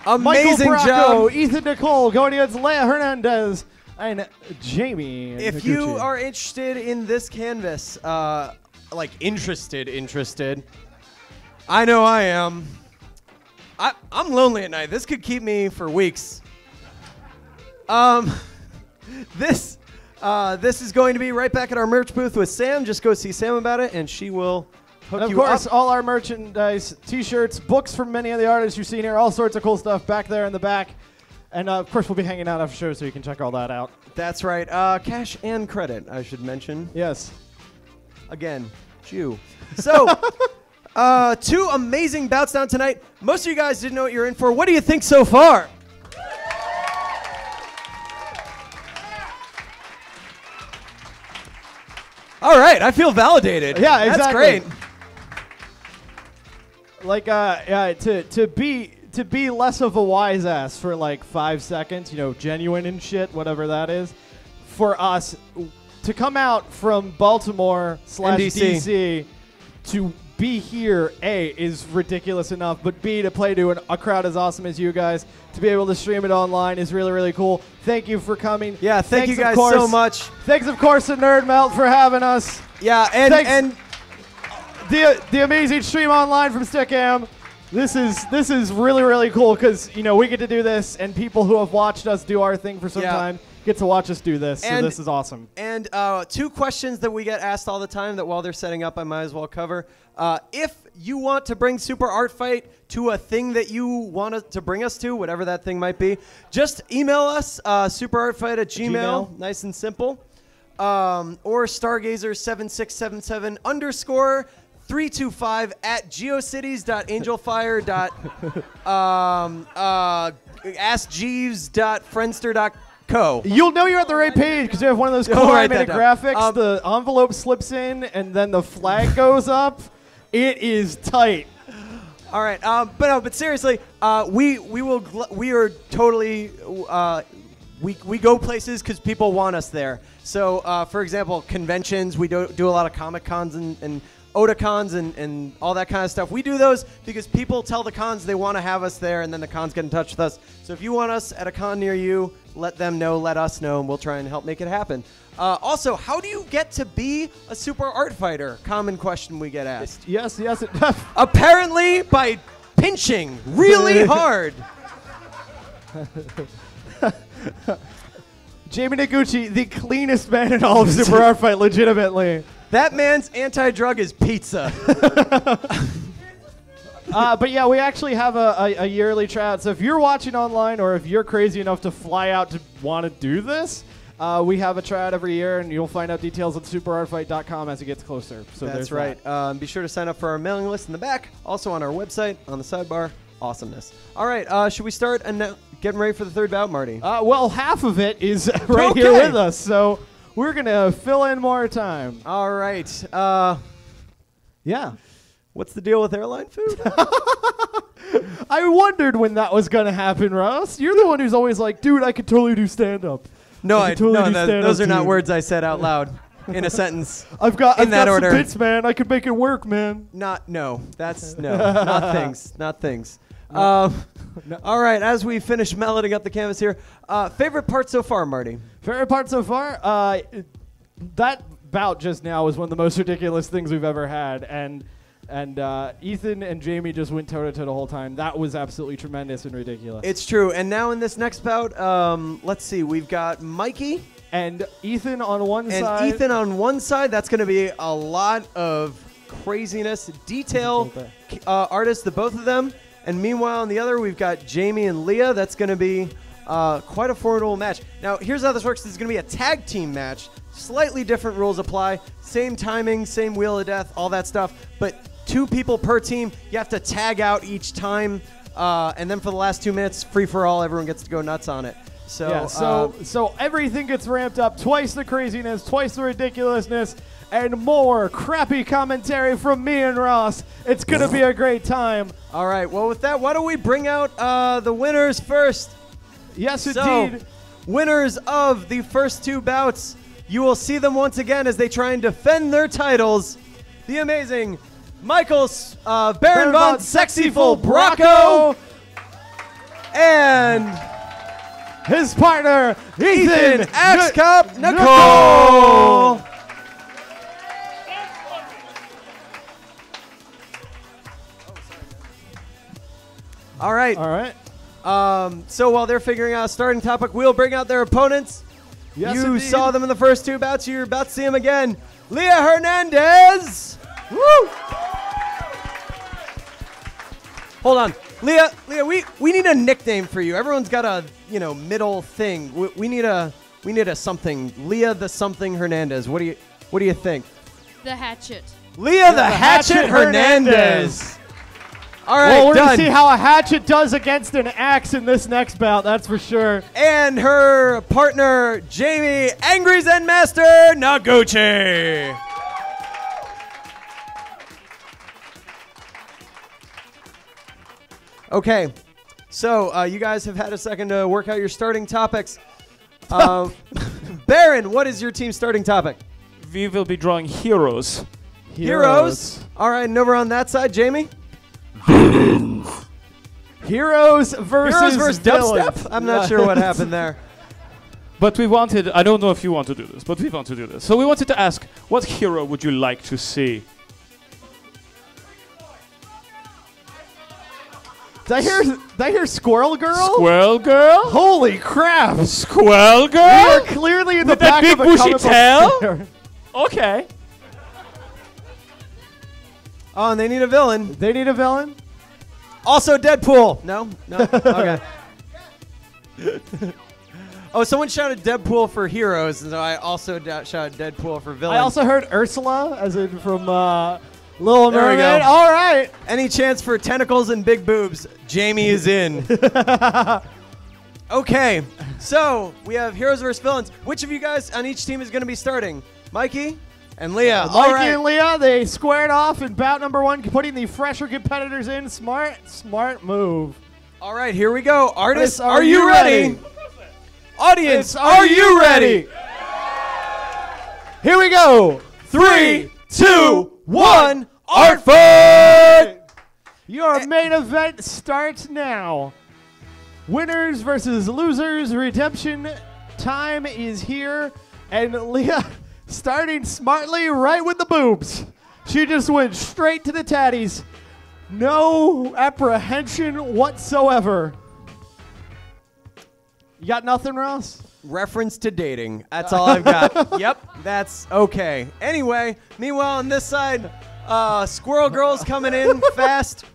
Amazing Michael Bracco, job. Ethan Nicole going against Leia Hernandez and Jamie. If Noguchi. you are interested in this canvas, like interested, I know I am. I'm lonely at night. This could keep me for weeks. This is going to be right back at our merch booth with Sam. Just go see Sam about it, and she will hook And of you course, up. all our merchandise, T-shirts, books from many of the artists you've seen here, all sorts of cool stuff back there in the back. And of course, we'll be hanging out after show, so you can check all that out. That's right. Cash and credit, I should mention. Yes. Again, Jew. So, two amazing bouts down tonight. Most of you guys didn't know what you're in for. What do you think so far? All right, I feel validated. Yeah, That's exactly. great. Like, to be less of a wise ass for like 5 seconds, genuine and shit, whatever that is, for us to come out from Baltimore / DC to be here, A, is ridiculous enough, but B, to play to a crowd as awesome as you guys, to be able to stream it online is really, really cool. Thank you for coming. Yeah, thank Thanks, you guys of course, so much. Thanks, of course, to Nerd Melt for having us. Yeah, Thanks. and The amazing stream online from Stickam. This is really, really cool because we get to do this, and people who have watched us do our thing for some time get to watch us do this. So this is awesome. And 2 questions that we get asked all the time that while they're setting up, I might as well cover. If you want to bring Super Art Fight to a thing that you want to bring us to, whatever that thing might be, just email us, superartfight@gmail. Nice and simple. Or stargazer7677_325 at geocities.angelfire.askjeeves.friendster.co. You'll know you're at the right page because you have one of those cool write that animated down. graphics. The envelope slips in, and then the flag goes up. It is tight. All right, but seriously, we are totally we go places because people want us there. So, for example, conventions, we do a lot of Comic Cons and Otakons and all that kind of stuff. We do those because people tell the cons they want to have us there, and then the cons get in touch with us. So if you want us at a con near you, let them know, let us know, and we'll try and help make it happen. Also, how do you get to be a Super Art Fighter? Common question we get asked. Yes. Apparently by pinching really hard. Jamie Noguchi, the cleanest man in all of Super Art Fight, legitimately. That man's anti-drug is pizza. But yeah, we actually have a yearly tryout. So if you're watching online or if you're crazy enough to fly out to want to do this, we have a tryout every year, and you'll find out details at superartfight.com as it gets closer. So that's right. Be sure to sign up for our mailing list in the back, also on our website, on the sidebar. Awesomeness. All right, should we start getting ready for the third bout, Marty? Well, half of it is right here with us, so we're going to fill in more time. All right. Yeah. What's the deal with airline food? I wondered when that was going to happen, Russ. You're the one who's always like, dude, I could totally do stand-up. Those are not words I said out loud in a sentence. I've got some bits, man. I could make it work, man. Not things. All right, as we finish melting up the canvas here, favorite part so far, Marty? Favorite part so far? That bout just now was one of the most ridiculous things we've ever had, and Ethan and Jamie just went toe-to-toe the whole time. That was absolutely tremendous and ridiculous. It's true. And now in this next bout, let's see, we've got Mikey and Ethan on one side. And Ethan on one side. That's going to be a lot of craziness. Detail artists, the both of them. And meanwhile, on the other, we've got Jamie and Leah. That's going to be quite a formidable match. Now, here's how this works. This is going to be a tag team match. Slightly different rules apply. Same timing, same wheel of death, all that stuff. But 2 people per team. You have to tag out each time. And then for the last 2 minutes, free for all. Everyone gets to go nuts on it. So, yeah, so everything gets ramped up. Twice the craziness, twice the ridiculousness, and more crappy commentary from me and Ross. It's going to be a great time. All right. Well, with that, why don't we bring out the winners first? Yes, so, indeed. Winners of the first 2 bouts. You will see them once again as they try and defend their titles. The amazing Michael Baron von Sexyful Bracco and his partner, Ethan X-Cup Nicole. All right. So while they're figuring out a starting topic, we'll bring out their opponents. Yes, you indeed. saw them in the first 2 bouts. You're about to see them again. Leah Hernandez. Woo! Hold on. Leah, we need a nickname for you. Everyone's got a, middle thing. We need a something. Leah the something Hernandez. What do you think? The Hatchet. Leah the Hatchet Hernandez. All right, well, we're done. going to see how a hatchet does against an axe in this next bout, that's for sure. And her partner, Jamie Angry Zen Master Noguchi. Okay. So you guys have had a second to work out your starting topics. Baron, what is your team's starting topic? We will be drawing heroes. Heroes. All right, and over on that side, Jamie? Heroes versus villains. dubstep? I'm not sure what happened there. But we wanted, I don't know if you want to do this, but we want to do this. So we wanted to ask, what hero would you like to see? Did I hear Squirrel Girl? Squirrel Girl? Holy crap! Squirrel We are Girl? clearly in the With that back big of a bushy comic book tail? store. Okay. Oh, and they need a villain. They need a villain? Also Deadpool. No? Okay. Oh, someone shouted Deadpool for heroes, and so I also shouted Deadpool for villains. I also heard Ursula, as in from Little There we Mermaid. go. All right. Any chance for tentacles and big boobs? Jamie is in. Okay, so we have heroes versus villains. Which of you guys on each team is going to be starting? Mikey and Leah. All Mikey right. and Leah, they squared off in bout number 1, putting the fresher competitors in. Smart move. All right, here we go. Artists, Artists, are you ready? Audience, are you ready? Here we go. 3, 2, 1, art fight! Your main event starts now. Winners versus losers. Redemption time is here. And Leah starting smartly right with the boobs. She just went straight to the tatties. No apprehension whatsoever. You got nothing, Ross? Reference to dating. That's all I've got. Yep, that's okay. Anyway, meanwhile on this side, Squirrel Girl's coming in fast.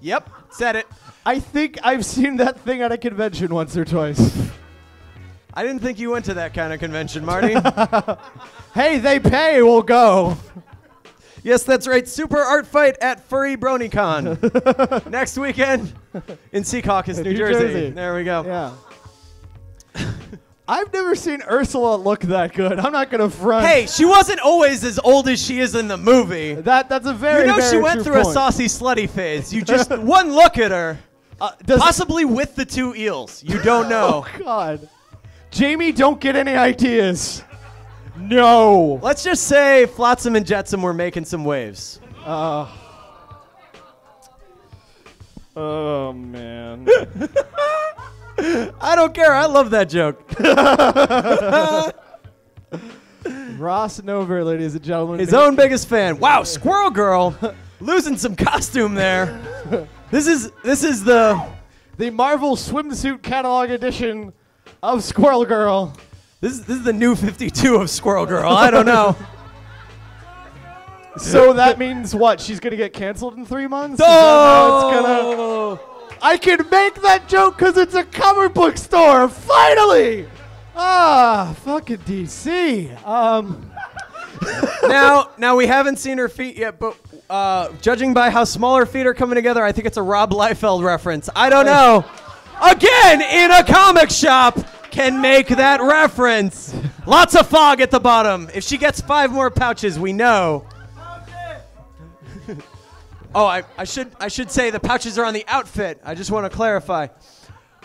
Yep, said it. I think I've seen that thing at a convention once or twice. I didn't think you went to that kind of convention, Marty. Hey, they pay, we'll go. Yes, that's right. Super Art Fight at Furry BronyCon. Next weekend in Secaucus, New Jersey. There we go. Yeah. I've never seen Ursula look that good. I'm not gonna front. Hey, she wasn't always as old as she is in the movie. That's a very, You know very she went true through point. a saucy slutty phase. You just one look at her, possibly with the 2 eels. You don't know. Oh God, Jamie, don't get any ideas. No. Let's just say Flotsam and Jetsam were making some waves. Oh, man. I don't care. I love that joke. Ross Nover, ladies and gentlemen. His own biggest fan. Wow, Squirrel Girl losing some costume there. This is the Marvel swimsuit catalog edition of Squirrel Girl. this is the new 52 of Squirrel Girl. I don't know. So that means what? She's gonna get canceled in 3 months? Is that how it's gonna? I can make that joke because it's a comic book store. Finally! Fucking DC. Now we haven't seen her feet yet, but judging by how small her feet are coming together, I think it's a Rob Liefeld reference. I don't know. Again, in a comic shop, can make that reference. Lots of fog at the bottom. If she gets 5 more pouches, we know. Oh, I should say the pouches are on the outfit. I just want to clarify.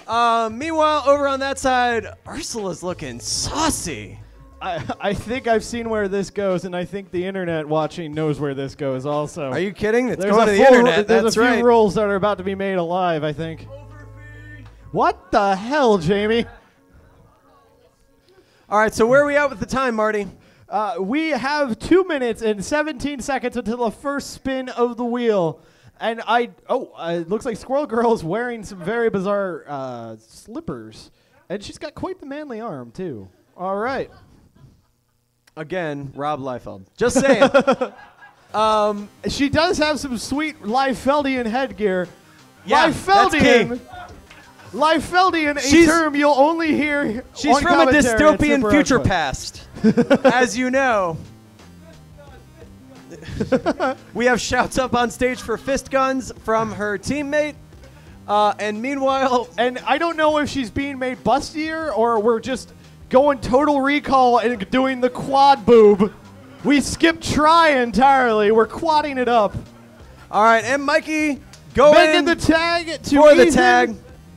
Meanwhile, over on that side, Ursula's looking saucy. I think I've seen where this goes, and I think the internet watching knows where this goes also. Are you kidding? It's There's going to a the full- internet. There's That's a few right. rules that are about to be made alive, I think. What the hell, Jamie? All right, so where are we at with the time, Marty? We have 2 minutes and 17 seconds until the first spin of the wheel. And it looks like Squirrel Girl is wearing some very bizarre slippers. And she's got quite the manly arm, too. All right. Again, Rob Liefeld. Just saying. She does have some sweet Liefeldian headgear. Yeah, that's key. Liefeldian, a She's- term you'll only hear She's on from a commentary at dystopian Super future Output. past, as you know. We have shouts up on stage for fist guns from her teammate. And meanwhile, And I don't know if she's being made bustier or we're just going total recall and doing the quad boob. We skipped try entirely. We're quadding it up. all right, and Mikey Go Making in the tag to for the Ethan. tag.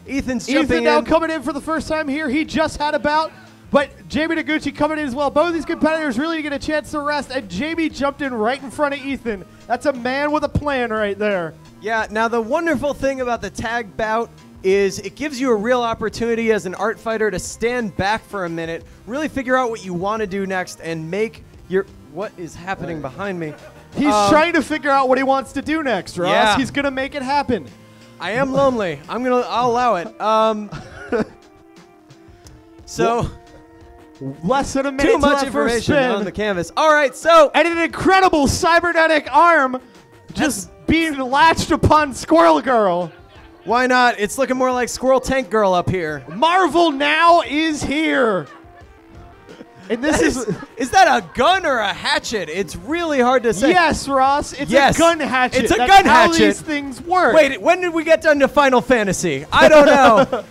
Ethan's jumping Ethan now in. coming in for the first time here. He just had a bout, but Jamie Noguchi coming in as well. Both of these competitors really get a chance to rest, and Jamie jumped in right in front of Ethan. That's a man with a plan right there. Yeah, now the wonderful thing about the tag bout is it gives you a real opportunity as an art fighter to stand back for a minute, really figure out what you want to do next, and make your... What is happening behind me? He's trying to figure out what he wants to do next, Ross. Yeah. He's going to make it happen. I am lonely. I'll allow it. So... Less than a minute Too much left for a information spin. on the canvas. All right, so... And an incredible cybernetic arm just being latched upon Squirrel Girl. Why not? It's looking more like Squirrel Tank Girl up here. Marvel now is here. And this Is that a gun or a hatchet? It's really hard to say. Yes, Ross. It's Yes. a gun hatchet. It's a That's gun how hatchet. these things work. Wait, when did we get done to Final Fantasy? I don't know.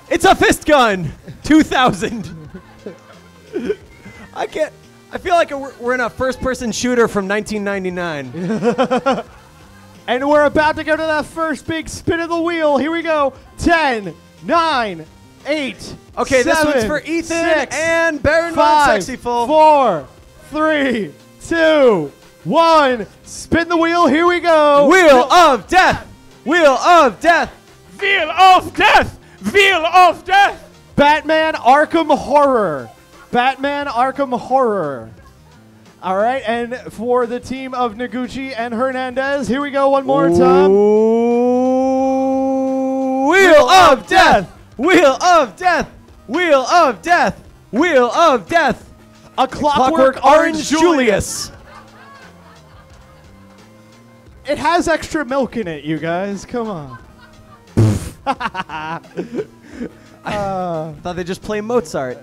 It's a fist gun. 2000. I feel like we're in a first-person shooter from 1999. And we're about to go to that first big spin of the wheel. Here we go. 10, 9, 8. Okay, this 7, one's for Ethan 6, and Baron Von 5, Sexyful. 4, 3, 2, 1. Spin the wheel. Here we go. Wheel of Death. Wheel of Death. Wheel of Death! Wheel of Death! Batman Arkham Horror. Batman Arkham Horror. All right, and for the team of Noguchi and Hernandez, here we go one more time. Wheel of Death. Wheel of Death. Wheel of Death. Wheel of Death. A Clockwork Orange Julius. It has extra milk in it, you guys. Come on. Thought they just play Mozart.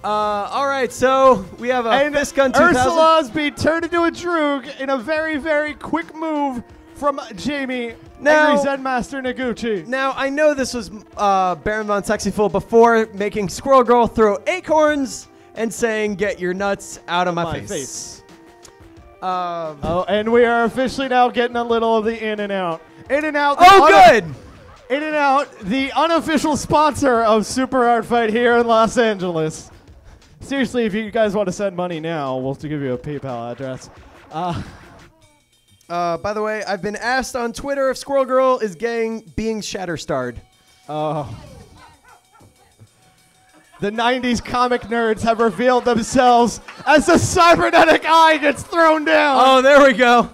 All right, so we have a And fist gun 2000. Ursula's being turned into a Droog in a very, very quick move from Jamie, Now- Angry Zen Master Noguchi. Now, I know this was Baron Von Sexyful before making Squirrel Girl throw acorns and saying, "Get your nuts out of my face." Oh, and we are officially now getting a little of the In and Out. In and Out. Oh, good! In and Out, the unofficial sponsor of Super Art Fight here in Los Angeles. Seriously, if you guys want to send money now, we'll give you a PayPal address. By the way, I've been asked on Twitter if Squirrel Girl is being Shatterstarred. Oh. The 90s comic nerds have revealed themselves as the cybernetic eye gets thrown down. Oh, there we go.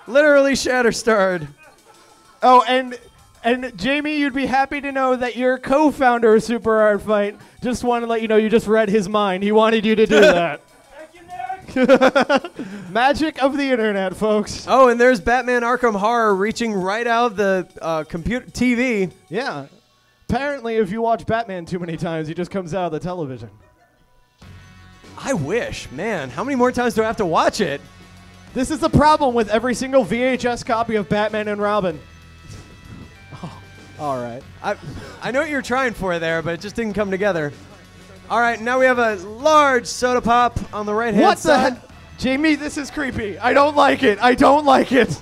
Literally Shatterstarred. Oh, and Jamie, you'd be happy to know that your co-founder of Super Art Fight just wanted to let you know you just read his mind. He wanted you to do that. Magic of the internet, folks. Oh, and there's Batman Arkham Horror reaching right out of the computer TV. Yeah. Apparently, if you watch Batman too many times, he just comes out of the television. I wish, man. How many more times do I have to watch it? This is the problem with every single VHS copy of Batman and Robin. Oh, all right. I know what you're trying for there, but it just didn't come together. All right, now we have a large soda pop on the right-hand What the side. heck? Jamie, this is creepy. I don't like it. I don't like it.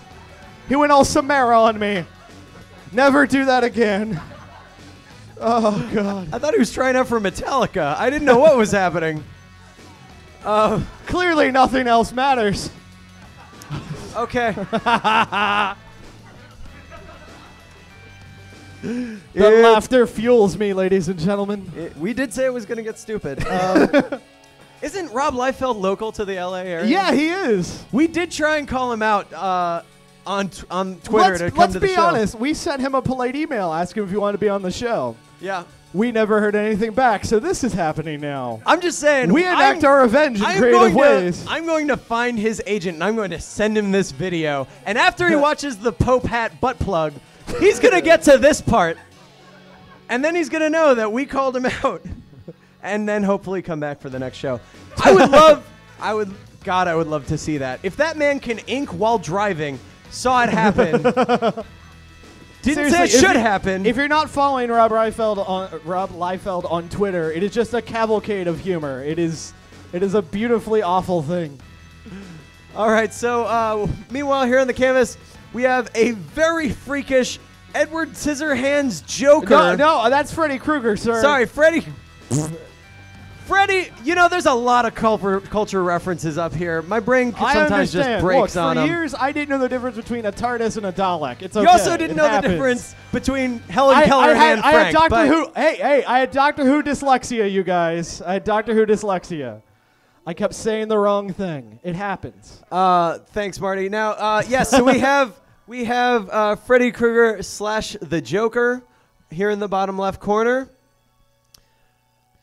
He went all Samara on me. Never do that again. Oh, God. I thought he was trying out for Metallica. I didn't know what was happening. Clearly, nothing else matters. Okay. The laughter fuels me, ladies and gentlemen. We did say it was going to get stupid. Isn't Rob Liefeld local to the LA area? Yeah, he is. We did try and call him out on Twitter to come Let's to the be show. honest. We sent him a polite email asking if he wanted to be on the show. Yeah. We never heard anything back, so this is happening now. I'm just saying. We enact our revenge in I'm creative going ways. I'm going to find his agent and I'm going to send him this video. And after he watches the Pope hat butt plug, he's going to get to this part. And then he's going to know that we called him out. And then hopefully come back for the next show. I would love to see that. If that man can ink while driving, saw it happen. Didn't say it Seriously, should happen. If you're not following Rob Liefeld on Twitter, it is just a cavalcade of humor. It is a beautifully awful thing. All right, so meanwhile here on the canvas, we have a very freakish Edward Scissorhands Joker. No, that's Freddy Krueger, sir. Sorry, Freddy. Freddy, you know, there's a lot of culture references up here. My brain sometimes just breaks on them. For years, I didn't know the difference between a TARDIS and a Dalek. It's okay. You also didn't It know happens. the difference between Helen Keller and I Frank. had Doctor but- Who. Hey, I had Doctor Who dyslexia, you guys. I had Doctor Who dyslexia. I kept saying the wrong thing. It happens. Thanks, Marty. Now, yes, so we have Freddy Krueger / the Joker here in the bottom left corner.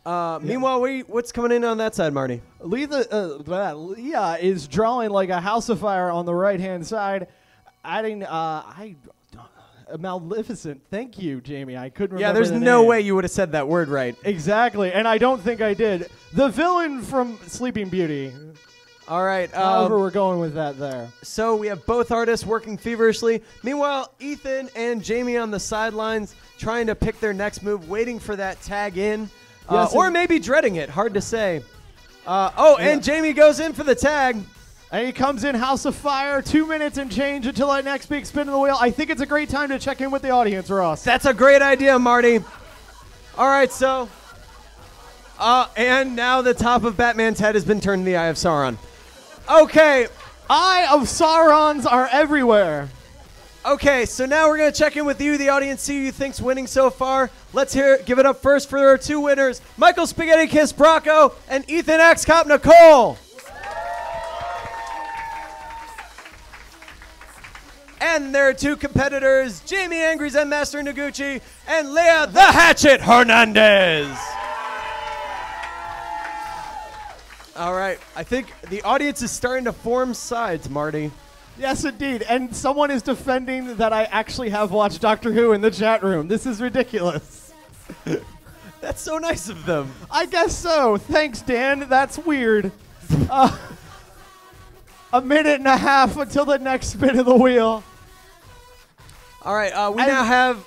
Meanwhile, what's coming in on that side, Marty? Leah is drawing like a house of fire on the right-hand side, adding Maleficent. Thank you, Jamie. I couldn't remember. Yeah, there's the no name. way you would have said that word right. Exactly, and I don't think I did. The villain from Sleeping Beauty. All right. However, we're going with that there. So we have both artists working feverishly. Meanwhile, Ethan and Jamie on the sidelines trying to pick their next move, waiting for that tag in. Yes, or and- maybe dreading it. Hard to say. And Jamie goes in for the tag. And he comes in House of Fire, 2 minutes and change until that next big spin of the wheel. I think it's a great time to check in with the audience, Ross. That's a great idea, Marty. All right, so. And now the top of Batman's head has been turned to the Eye of Sauron. Okay. Eye of Saurons are everywhere. Okay, so now we're going to check in with you, the audience, see who you think's winning so far. Let's give it up first for our two winners, Michael Spaghetti Kiss Bracco and Ethan X Cop Nicole. And their two competitors, Jamie Angry Zen Master Noguchi and Leah the Hatchet Hernandez. All right, I think the audience is starting to form sides, Marty. Yes, indeed. And someone is defending that I actually have watched Doctor Who in the chat room. This is ridiculous. That's so nice of them. I guess so. Thanks, Dan. That's weird. A minute and a half until the next spin of the wheel. All right, we now have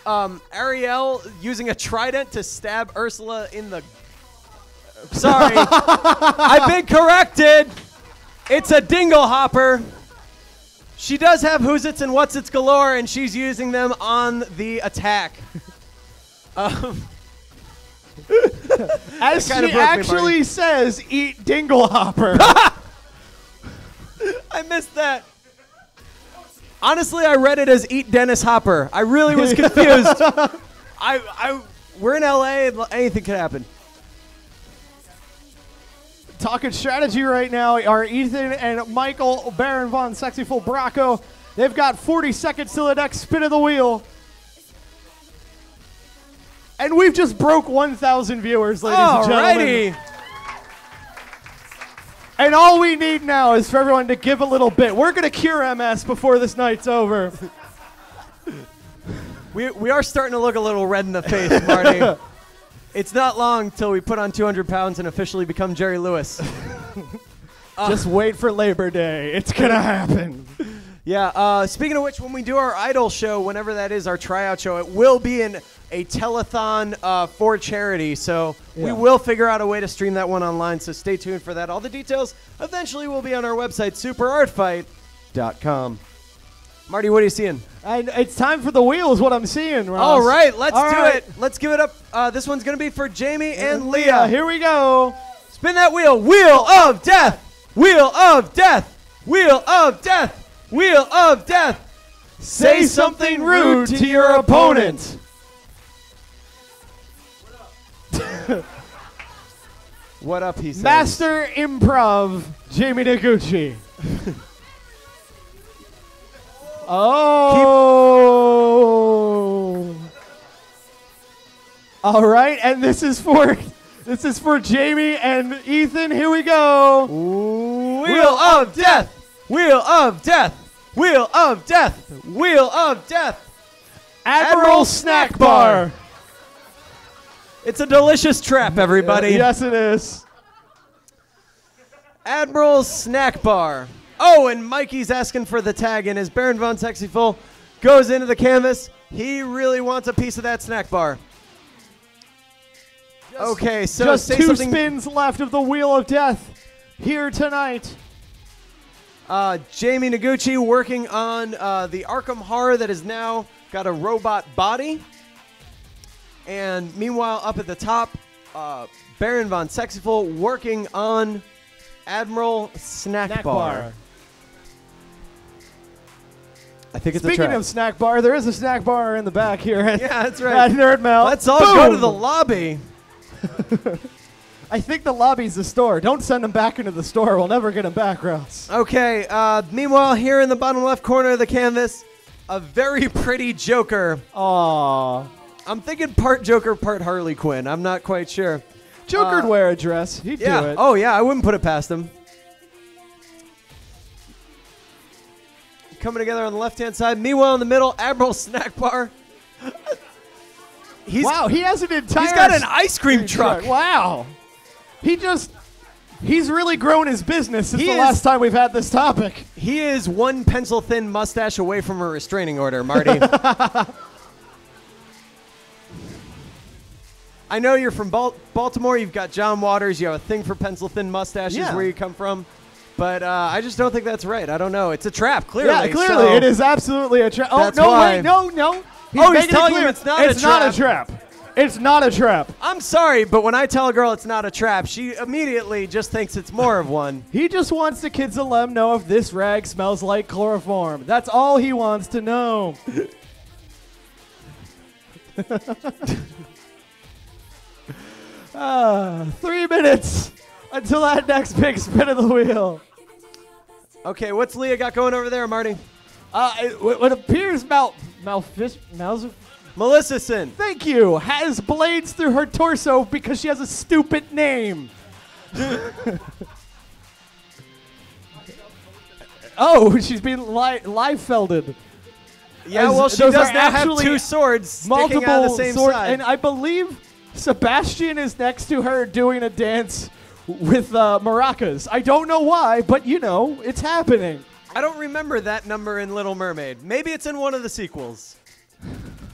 Ariel using a trident to stab Ursula in the... Sorry. I've been corrected. It's a dingle hopper. She does have who's its and what's its galore, and she's using them on the attack. As That kinda she broke me, actually Marty. says, eat Dinglehopper. I missed that. Honestly, I read it as eat Dennis Hopper. I really was confused. We're in LA, and anything could happen. Talking strategy right now are Ethan and Michael Baron von Sexyful Bracco. They've got 40 seconds till the next spin of the wheel. And we've just broke 1,000 viewers, ladies and gentlemen. Alrighty. And all we need now is for everyone to give a little bit. We're going to cure MS before this night's over. We are starting to look a little red in the face, Marty. It's not long till we put on 200 pounds and officially become Jerry Lewis. Just wait for Labor Day. It's going to happen. Yeah, speaking of which, when we do our Idol show, whenever that is, our tryout show, it will be in a telethon for charity. So we will figure out a way to stream that one online. So stay tuned for that. All the details eventually will be on our website, superartfight.com. Marty, what are you seeing? And it's time for the wheel is what I'm seeing, Ross. All right, let's All do right. it. Let's give it up. This one's going to be for Jamie and Leah. Here we go. Spin that wheel. Wheel of death. Wheel of death. Wheel of death. Wheel of death. Say something rude to your opponent. What up, he says. Master Improv, Jamie Noguchi. Oh. All right, and this is for Jamie and Ethan. Here we go. Wheel of death. Wheel of death. Wheel of death. Wheel of death. Admiral Snack Bar. It's a delicious trap, everybody. Yes, it is. Admiral Snack Bar. Oh, and Mikey's asking for the tag, and as Baron von Sexyful goes into the canvas, he really wants a piece of that snack bar. Okay, so Just say two something. spins left of the Wheel of Death here tonight. Jamie Noguchi working on the Arkham Horror that has now got a robot body. And meanwhile, up at the top, Baron von Sexyful working on Admiral Snack Bar. I think it's a Speaking trap. of snack bar, there is a snack bar in the back here. At, Yeah, that's right. At Nerd Melt. Let's all go to Boom! the lobby. I think the lobby's the store. Don't send them back into the store. We'll never get them back, Ross. Okay, meanwhile, here in the bottom left corner of the canvas, a very pretty Joker. Aww. I'm thinking part Joker, part Harley Quinn. I'm not quite sure. Joker'd wear a dress. He'd do Yeah. it. Oh, yeah, I wouldn't put it past him. Coming together on the left-hand side. Meanwhile, in the middle, Admiral Snack Bar. Wow, he has an entire... He's got an ice cream truck. Wow. He's really grown his business since He the is- last time we've had this topic. He is one pencil-thin mustache away from a restraining order, Marty. I know you're from Baltimore. You've got John Waters. You have a thing for pencil-thin mustaches Yeah. where you come from. But I just don't think that's right. I don't know. It's a trap, clearly. Yeah, clearly. so- It is absolutely a trap. Oh, That's no, why. wait. No. He's making it telling you clear. it's not a It's not a trap. trap. It's not a trap. I'm sorry, but when I tell a girl it's not a trap, she immediately just thinks it's more of one. He just wants the kids to let him know if this rag smells like chloroform. That's all he wants to know. 3 minutes until that next big spin of the wheel. Okay, what's Leah got going over there, Marty? What appears Melissa-son. Thank you. Has blades through her torso because she has a stupid name. Oh, she's being Liefelded. Yeah, As well, she those does are now have actually two swords sticking Multiple out of the same swords, side. and I believe Sebastian is next to her doing a dance with maracas. I don't know why, but you know, it's happening. I don't remember that number in Little Mermaid. Maybe it's in one of the sequels.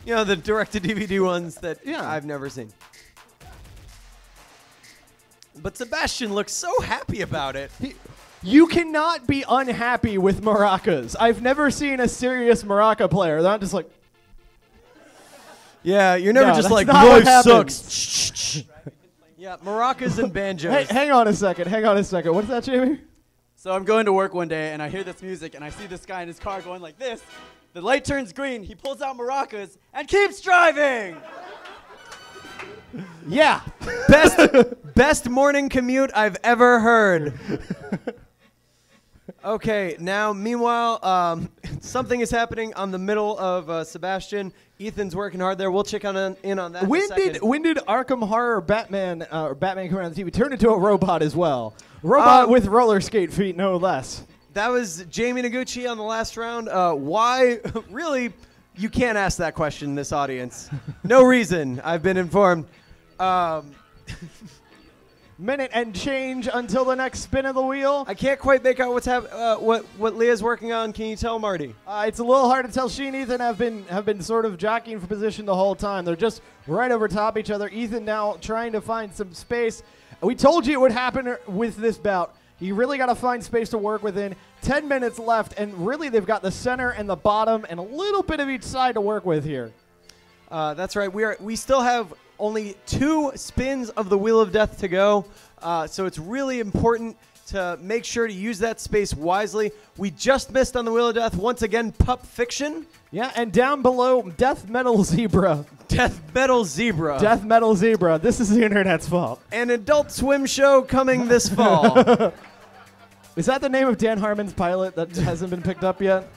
You know, the direct-to-DVD ones that I've never seen. But Sebastian looks so happy about it. You cannot be unhappy with maracas. I've never seen a serious maraca player. They're not just like, Yeah, you're never No, just that's like, not what life happens." sucks. Yeah, maracas and banjos. hey, hang on a second. What's that, Jamie? So I'm going to work one day and I hear this music and I see this guy in his car going like this. The light turns green. He pulls out maracas and keeps driving. Yeah. Best morning commute I've ever heard. Okay, now, meanwhile, something is happening on the middle of Sebastian. Ethan's working hard there. We'll check in on that in a second. When did Arkham Horror Batman come around the TV turn into a robot as well? Robot with roller skate feet, no less. That was Jamie Noguchi on the last round. Why? Really, you can't ask that question in this audience. No reason. I've been informed. Minute and change until the next spin of the wheel. I can't quite make out what Leah's working on. Can you tell, Marty? It's a little hard to tell. She and Ethan have been sort of jockeying for position the whole time. They're just right over top each other. Ethan now trying to find some space. We told you it would happen with this bout. You really got to find space to work within. 10 minutes left, and really they've got the center and the bottom and a little bit of each side to work with here. That's right. We still have only 2 spins of the Wheel of Death to go, so it's really important to make sure to use that space wisely. We just missed on the Wheel of Death once again. Pup Fiction. Yeah, and down below, Death Metal Zebra. Death Metal Zebra. Death Metal Zebra. This is the internet's fault. An Adult Swim show coming this fall. Is that the name of Dan Harmon's pilot that hasn't been picked up yet?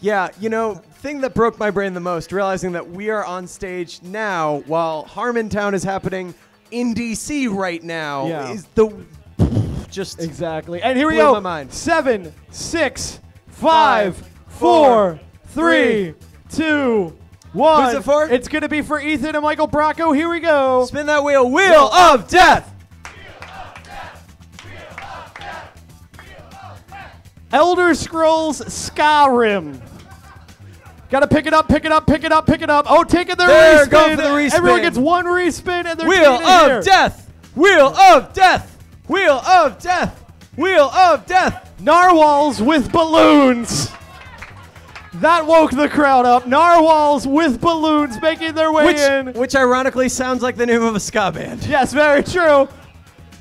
Yeah, you know, thing that broke my brain the most, realizing that we are on stage now while Harmontown is happening in DC right now, Yeah. is the just Exactly. And here we blew go. my mind. 7, 6, 5, 4, 3, 2, 1. Who's it for? It's going to be for Ethan and Michael Bracco. Here we go. Spin that wheel. Wheel of Death. Elder Scrolls Skyrim. Got to pick it up. Oh, taking the There, respin. go for the respin. Everyone gets one respin, and they're Wheel taking it here. of Death. Wheel of Death. Wheel of Death. Wheel of Death. Narwhals with balloons. That woke the crowd up. Narwhals with balloons making their way in. Which ironically sounds like the name of a ska band. Yes, very true.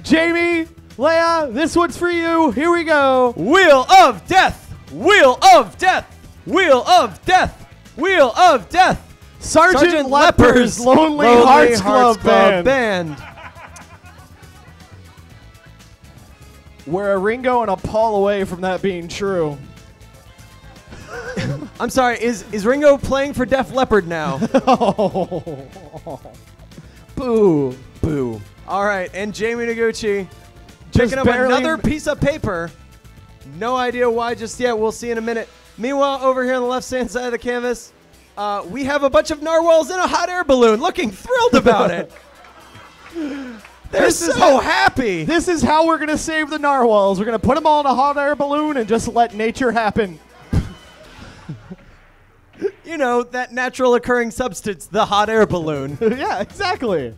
Jamie, Leia, this one's for you. Here we go. Wheel of Death! Wheel of Death! Wheel of Death! Wheel of Death! Sergeant Leper's Lonely Hearts Club Band. We're a Ringo and a Paul away from that being true. I'm sorry, is Ringo playing for Def Leppard now? Boo. Boo. All right, and Jamie Noguchi picking up another piece of paper. No idea why just yet. We'll see in a minute. Meanwhile, over here on the left-hand side of the canvas, we have a bunch of narwhals in a hot air balloon looking thrilled about it. They're so happy. This is how we're going to save the narwhals. We're going to put them all in a hot air balloon and just let nature happen. You know, that natural occurring substance, the hot air balloon. Yeah, exactly.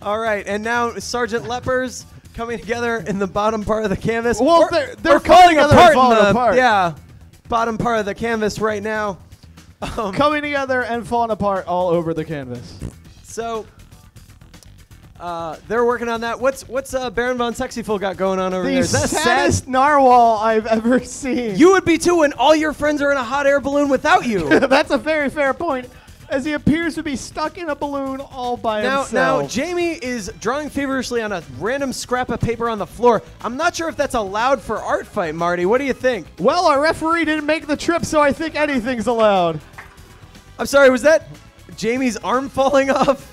All right, and now Sergeant Lepers coming together in the bottom part of the canvas. Well, they're falling apart falling in the apart. Yeah, bottom part of the canvas right now. Coming together and falling apart all over the canvas. So they're working on that. What's Baron von Sexyful got going on over there? Is that saddest sad? narwhal I've ever seen. You would be too when all your friends are in a hot air balloon without you. That's a very fair point, as he appears to be stuck in a balloon all by himself. Now, Jamie is drawing feverishly on a random scrap of paper on the floor. I'm not sure if that's allowed for art fight, Marty. What do you think? Well, our referee didn't make the trip, so I think anything's allowed. I'm sorry, was that Jamie's arm falling off?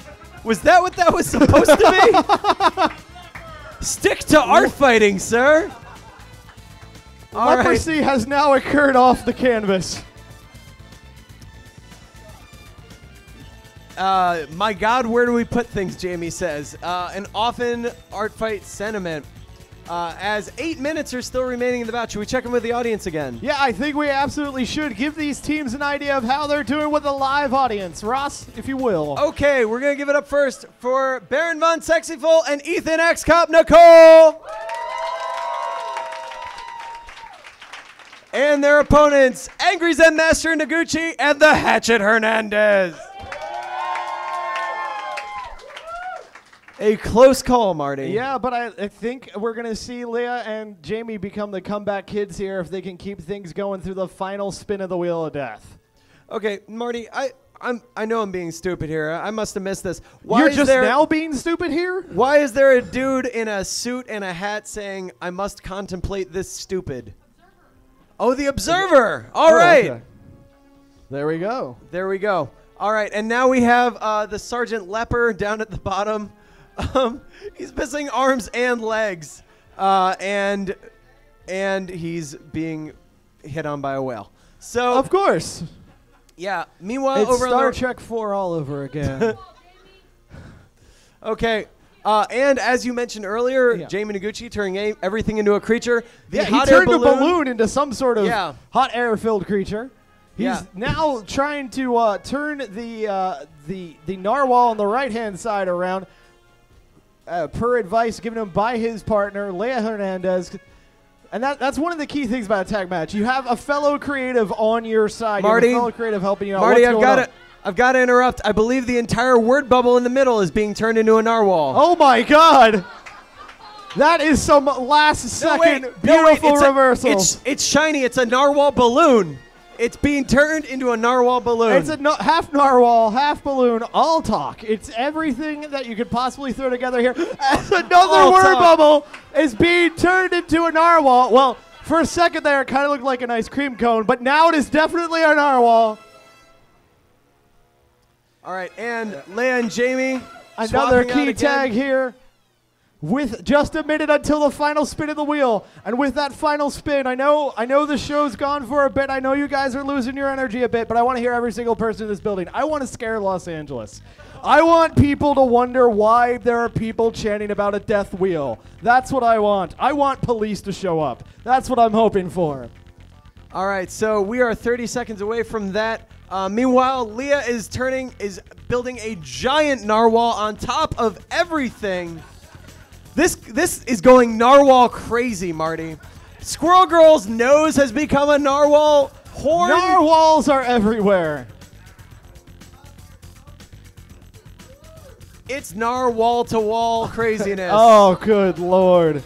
Was that what that was supposed to be? Stick to art fighting, sir. All right. Leprosy has now occurred off the canvas. My God, where do we put things, Jamie says. An often art fight sentiment. As 8 minutes are still remaining in the bout, should we check in with the audience again? Yeah, I think we absolutely should give these teams an idea of how they're doing with a live audience. Ross, if you will. Okay, we're going to give it up first for Baron von Sexyful and Ethan X Cop Nicole. And their opponents, Angry Zen Master Noguchi and the Hatchet Hernandez. A close call, Marty. Yeah, but I think we're going to see Leah and Jamie become the comeback kids here if they can keep things going through the final spin of the Wheel of Death. Okay, Marty, I know I'm being stupid here. I must have missed this. Why You're is just there, now being stupid here? Why is there a dude in a suit and a hat saying, I must contemplate this stupid? Oh, the Observer. All right. Okay. There we go. There we go. All right, and now we have the Sergeant Leper down at the bottom. He's missing arms and legs, and he's being hit on by a whale. So Of course. yeah. Meanwhile, It's over Star on the Trek 4 all over again. okay. And as you mentioned earlier, Yeah. Jamie Noguchi turning everything into a creature. The Yeah, he hot air turned a balloon into some sort of Yeah. hot air-filled creature. He's Yeah. now trying to turn the narwhal on the right-hand side around, per advice given him by his partner, Leia Hernandez. And that's one of the key things about a tag match. You have a fellow creative on your side. Marty, you have a fellow creative helping you out. Marty, What's going on? I've got to interrupt. I believe the entire word bubble in the middle is being turned into a narwhal. Oh my God! That is some last-second beautiful reversal. It's shiny. It's a narwhal balloon. It's being turned into a narwhal balloon. It's a half narwhal, half balloon, all talk. It's everything that you could possibly throw together here. As another All word talk. bubble is being turned into a narwhal. Well, for a second there, it kind of looked like an ice cream cone, but now it is definitely a narwhal. All right, and Leia and Jamie. Another swapping out key again. tag here. With just a minute until the final spin of the wheel. And with that final spin, I know the show's gone for a bit. I know you guys are losing your energy a bit, but I want to hear every single person in this building. I want to scare Los Angeles. I want people to wonder why there are people chanting about a death wheel. That's what I want. I want police to show up. That's what I'm hoping for. All right, so we are 30 seconds away from that. Meanwhile, Leah is building a giant narwhal on top of everything. This is going narwhal crazy, Marty. Squirrel Girl's nose has become a narwhal horn. Narwhals are everywhere. It's narwhal to wall craziness. Oh, good Lord.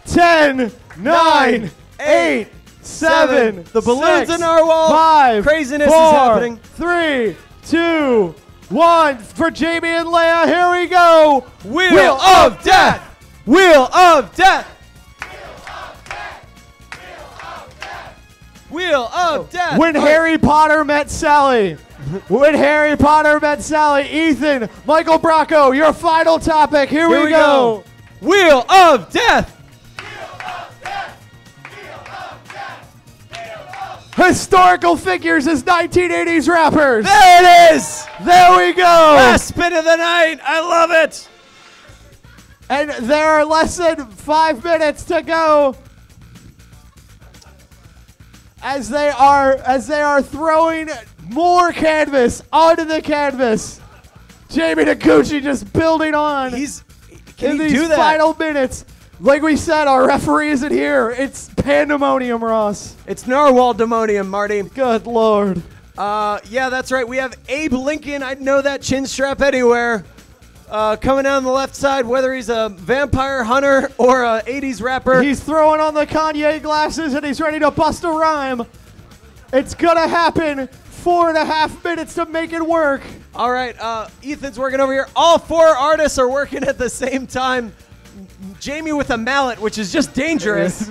10, 9, 8, 7. The balloon's 6, a narwhal. 5. Craziness is 4, happening. 3, 2, 1. For Jamie and Leia, here we go. Wheel of Death. Wheel of Death. Wheel of Death. When Harry Potter met Sally. When Harry Potter met Sally. Ethan, Michael Bracco, your final topic. Here we go. Wheel of Death. Historical figures as 1980s rappers. There it is. There we go. Last spin of the night. I love it. And there are less than 5 minutes to go. As they are throwing more canvas onto the canvas. Jamie Taguchi just building on. Can in he these do that? final minutes. Like we said, our referee isn't here. It's pandemonium, Ross. It's narwhal demonium, Marty. Good Lord. Yeah, that's right. We have Abe Lincoln. I'd know that chin strap anywhere. Coming down the left side, whether he's a vampire hunter or a 80s rapper. He's throwing on the Kanye glasses and he's ready to bust a rhyme. It's gonna happen. 4.5 minutes to make it work. All right, Ethan's working over here. All 4 artists are working at the same time. Jamie with a mallet, which is just dangerous.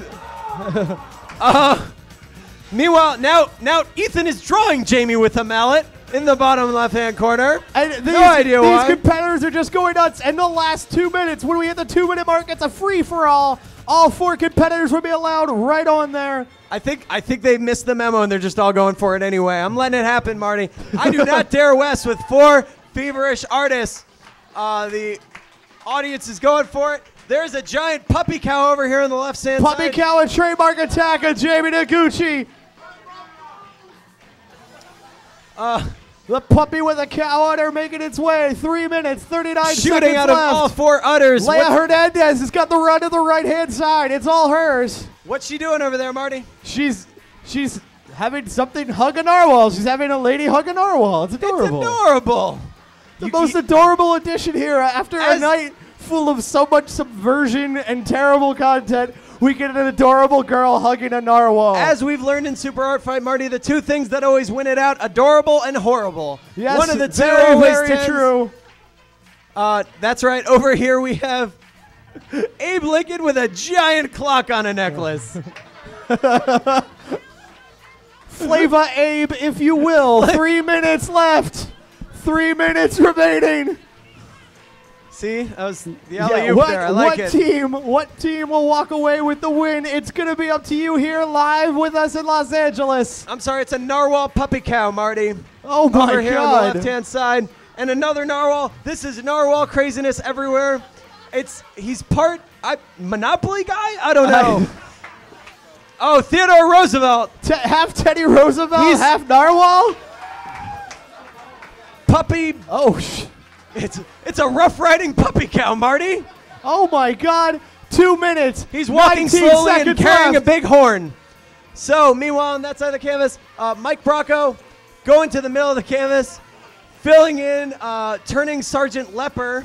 Meanwhile, now Ethan is drawing Jamie with a mallet in the bottom left-hand corner. And no idea why. These competitors are just going nuts. And the last 2 minutes, when we hit the 2-minute mark, it's a free-for-all. All 4 competitors will be allowed right on there. I think they missed the memo and they're just all going for it anyway. I'm letting it happen, Marty. I do not dare West with 4 feverish artists. The audience is going for it. There's a giant puppy cow over here on the left-hand side. Puppy cow and trademark attack of Jamie Taguchi. The puppy with a cow on her making its way. 3 minutes, 39 seconds left. Shooting out of all 4 udders. Leia Hernandez has got the run to the right-hand side. It's all hers. What's she doing over there, Marty? She's having something hug a narwhal. She's having a lady hug a narwhal. It's adorable. It's adorable. The most adorable addition here after a night full of so much subversion and terrible content. We get an adorable girl hugging a narwhal. As we've learned in Super Art Fight, Marty, the 2 things that always win it out, adorable and horrible. Yes, one of the 2 very, always very tends. true. That's right. Over here we have Abe Lincoln with a giant clock on a necklace. Flava Abe, if you will. 3 minutes left. 3 minutes remaining. See, that was the alley-oop there. I like it. What team will walk away with the win? It's going to be up to you here live with us in Los Angeles. I'm sorry, it's a narwhal puppy cow, Marty. Oh, my Over here on God. the left-hand side. And another narwhal. This is narwhal craziness everywhere. He's part Monopoly guy? I don't know. Oh, Theodore Roosevelt. Half Teddy Roosevelt, half narwhal? Puppy. Oh, It's a rough riding puppy cow, Marty. Oh my God! 2 minutes. He's walking 19 slowly and seconds carrying left. a big horn. So, meanwhile, on that side of the canvas, Mike Bracco going to the middle of the canvas, filling in, turning Sergeant Leper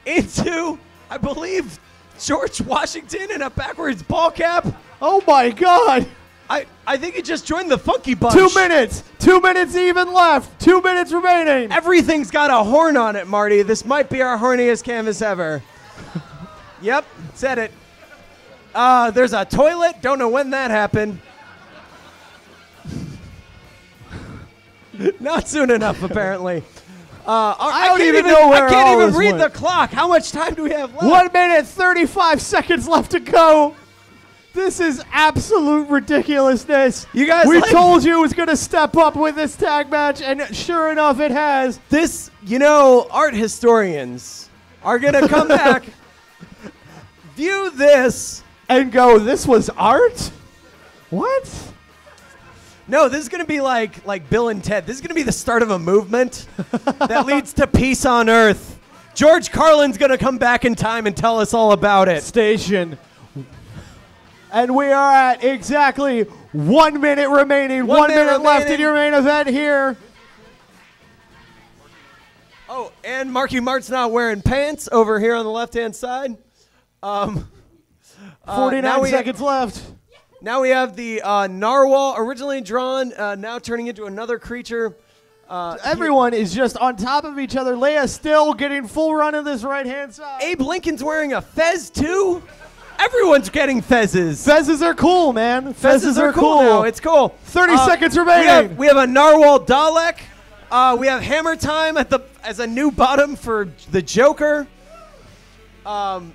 into, I believe, George Washington in a backwards ball cap. Oh my God! I think he just joined the Funky Bunch. 2 minutes. 2 minutes even left. 2 minutes remaining. Everything's got a horn on it, Marty. This might be our horniest canvas ever. Yep, said it. There's a toilet. Don't know when that happened. Not soon enough, apparently. I don't even know where I can't all even this read went. the clock. How much time do we have left? 1 minute, 35 seconds left to go. This is absolute ridiculousness. You guys, we told you it was going to step up with this tag match, and sure enough, it has. This, art historians are going to come back, view this, and go, this was art? What? No, this is going to be like Bill and Ted. This is going to be the start of a movement that leads to peace on Earth. George Carlin's going to come back in time and tell us all about it. Station. And we are at exactly 1 minute remaining. 1 minute left in your main event here. Oh, and Marky Mark's not wearing pants over here on the left-hand side. 49 seconds left. Now we have the narwhal, originally drawn, now turning into another creature. Everyone is just on top of each other. Leia still getting full run of this right-hand side. Abe Lincoln's wearing a fez, too? Everyone's getting fezzes. Fezzes are cool, man. Fezzes are cool. Now. It's cool. 30 seconds remaining. We have a narwhal Dalek. We have Hammer Time as a new bottom for the Joker. And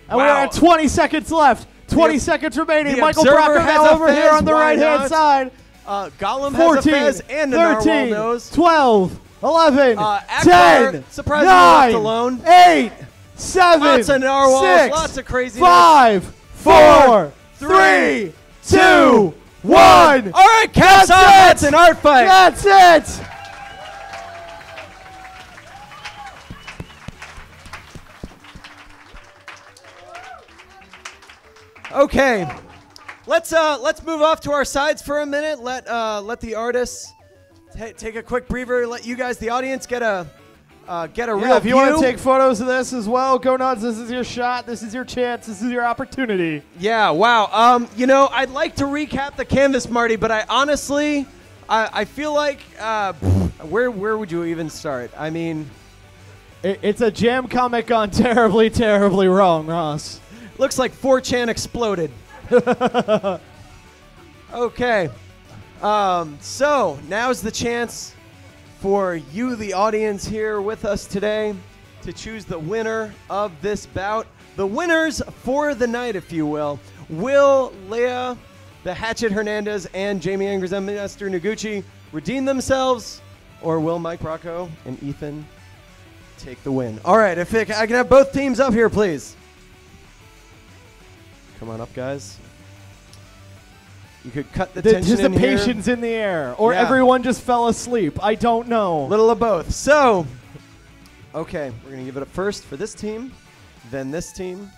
we're at 20 seconds left. 20 seconds remaining. Michael Brocco has over here on the right-hand side. Gollum 14, has a fez and a 13, narwhal nose. 12, 11, Akbar, 10, surprisingly 9, left alone. 8, 7, Lots of narwhals, 6, lots of craziness. 5, 4, 3, 2, 1. All right, Capcom, that's an art fight. That's it. Okay, let's move off to our sides for a minute. Let the artists take a quick breather. Let you guys, the audience, get a real if you view. want to take photos of this as well, go nuts. This is your shot. This is your chance. This is your opportunity. Yeah, wow. I'd like to recap the canvas, Marty, but I honestly, I feel like where would you even start? I mean, it's a jam comic gone terribly, terribly wrong, Ross. Looks like 4chan exploded. Okay. So now's the chance for you, the audience here with us today, to choose the winner of this bout. The winners for the night, if you will. Will Leia, the Hatchet Hernandez, and Jamie Angry Zen Master Noguchi redeem themselves, or will Mike Brocco and Ethan take the win? All right, if I can have both teams up here, please. Come on up, guys. You could cut the tension in here. Anticipation's in the air, or Yeah. everyone just fell asleep. I don't know. Little of both. So, okay, we're going to give it up first for this team, then this team.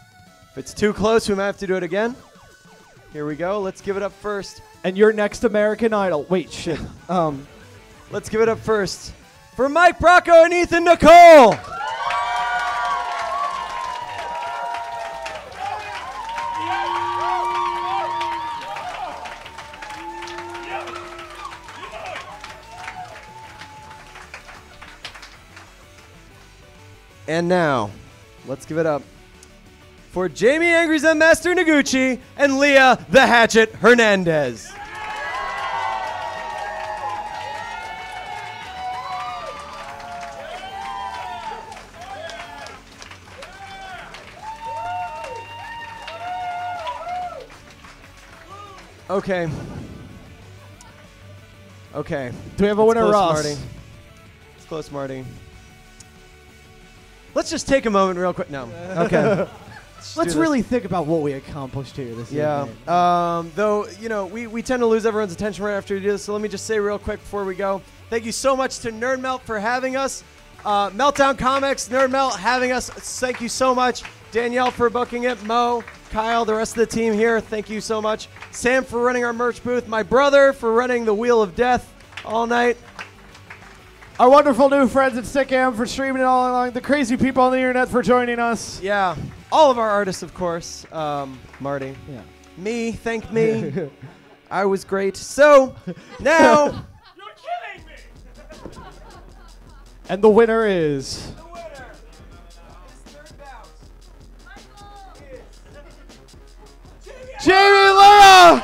If it's too close, we might have to do it again. Here we go. Let's give it up first. And your next American Idol. Wait, shit. Let's give it up first for Mike Brocco and Ethan Nicole. And now, let's give it up for Jamie Angry Zen Master Noguchi and Leah the Hatchet Hernandez. Okay. Okay. Do we have a It's winner, close, Ross? Marty. It's close, Marty. Let's just take a moment real quick. No. Okay. Let's really think about what we accomplished here this Yeah. evening. Though, we tend to lose everyone's attention right after we do this, so let me just say real quick before we go. Thank you so much to Nerd Melt for having us. Meltdown Comics, Nerd Melt having us. Thank you so much. Danielle for booking it. Mo, Kyle, the rest of the team here. Thank you so much. Sam for running our merch booth. My brother for running the Wheel of Death all night. Our wonderful new friends at Stickam for streaming it all along. The crazy people on the internet for joining us. Yeah. All of our artists, of course. Marty. Yeah. Me, thank me. I was great. So, now... And the winner is... Jamie and Leia!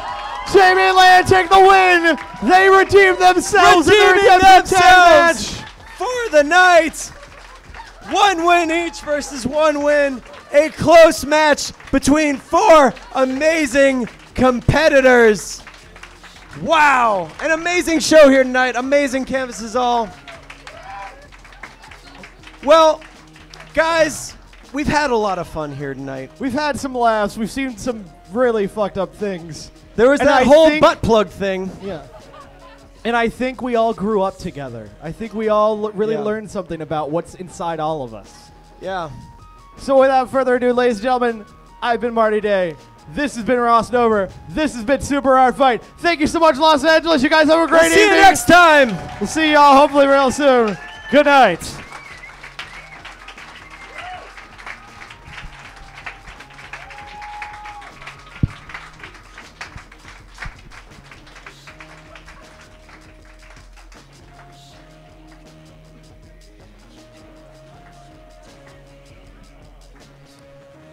Jamie and Leia take the win! They redeemed themselves in the Redeeming Redemption Tag themselves match! for the night. One win each versus one win. A close match between four amazing competitors. Wow. An amazing show here tonight. Amazing canvases all. Well, guys, we've had a lot of fun here tonight. We've had some laughs. We've seen some really fucked up things. There was And that I whole think- butt plug thing. Yeah. And I think we all grew up together. I think we all really Yeah. learned something about what's inside all of us. Yeah. So without further ado, ladies and gentlemen, I've been Marty Day. This has been Ross Dover. This has been Super Hard Fight. Thank you so much, Los Angeles. You guys have a great evening. See you next time. We'll see y'all hopefully real soon. Good night.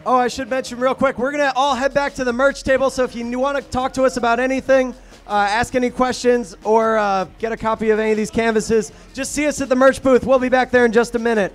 Oh, I should mention real quick, we're going to all head back to the merch table, so if you want to talk to us about anything, ask any questions, or get a copy of any of these canvases, just see us at the merch booth. We'll be back there in just a minute.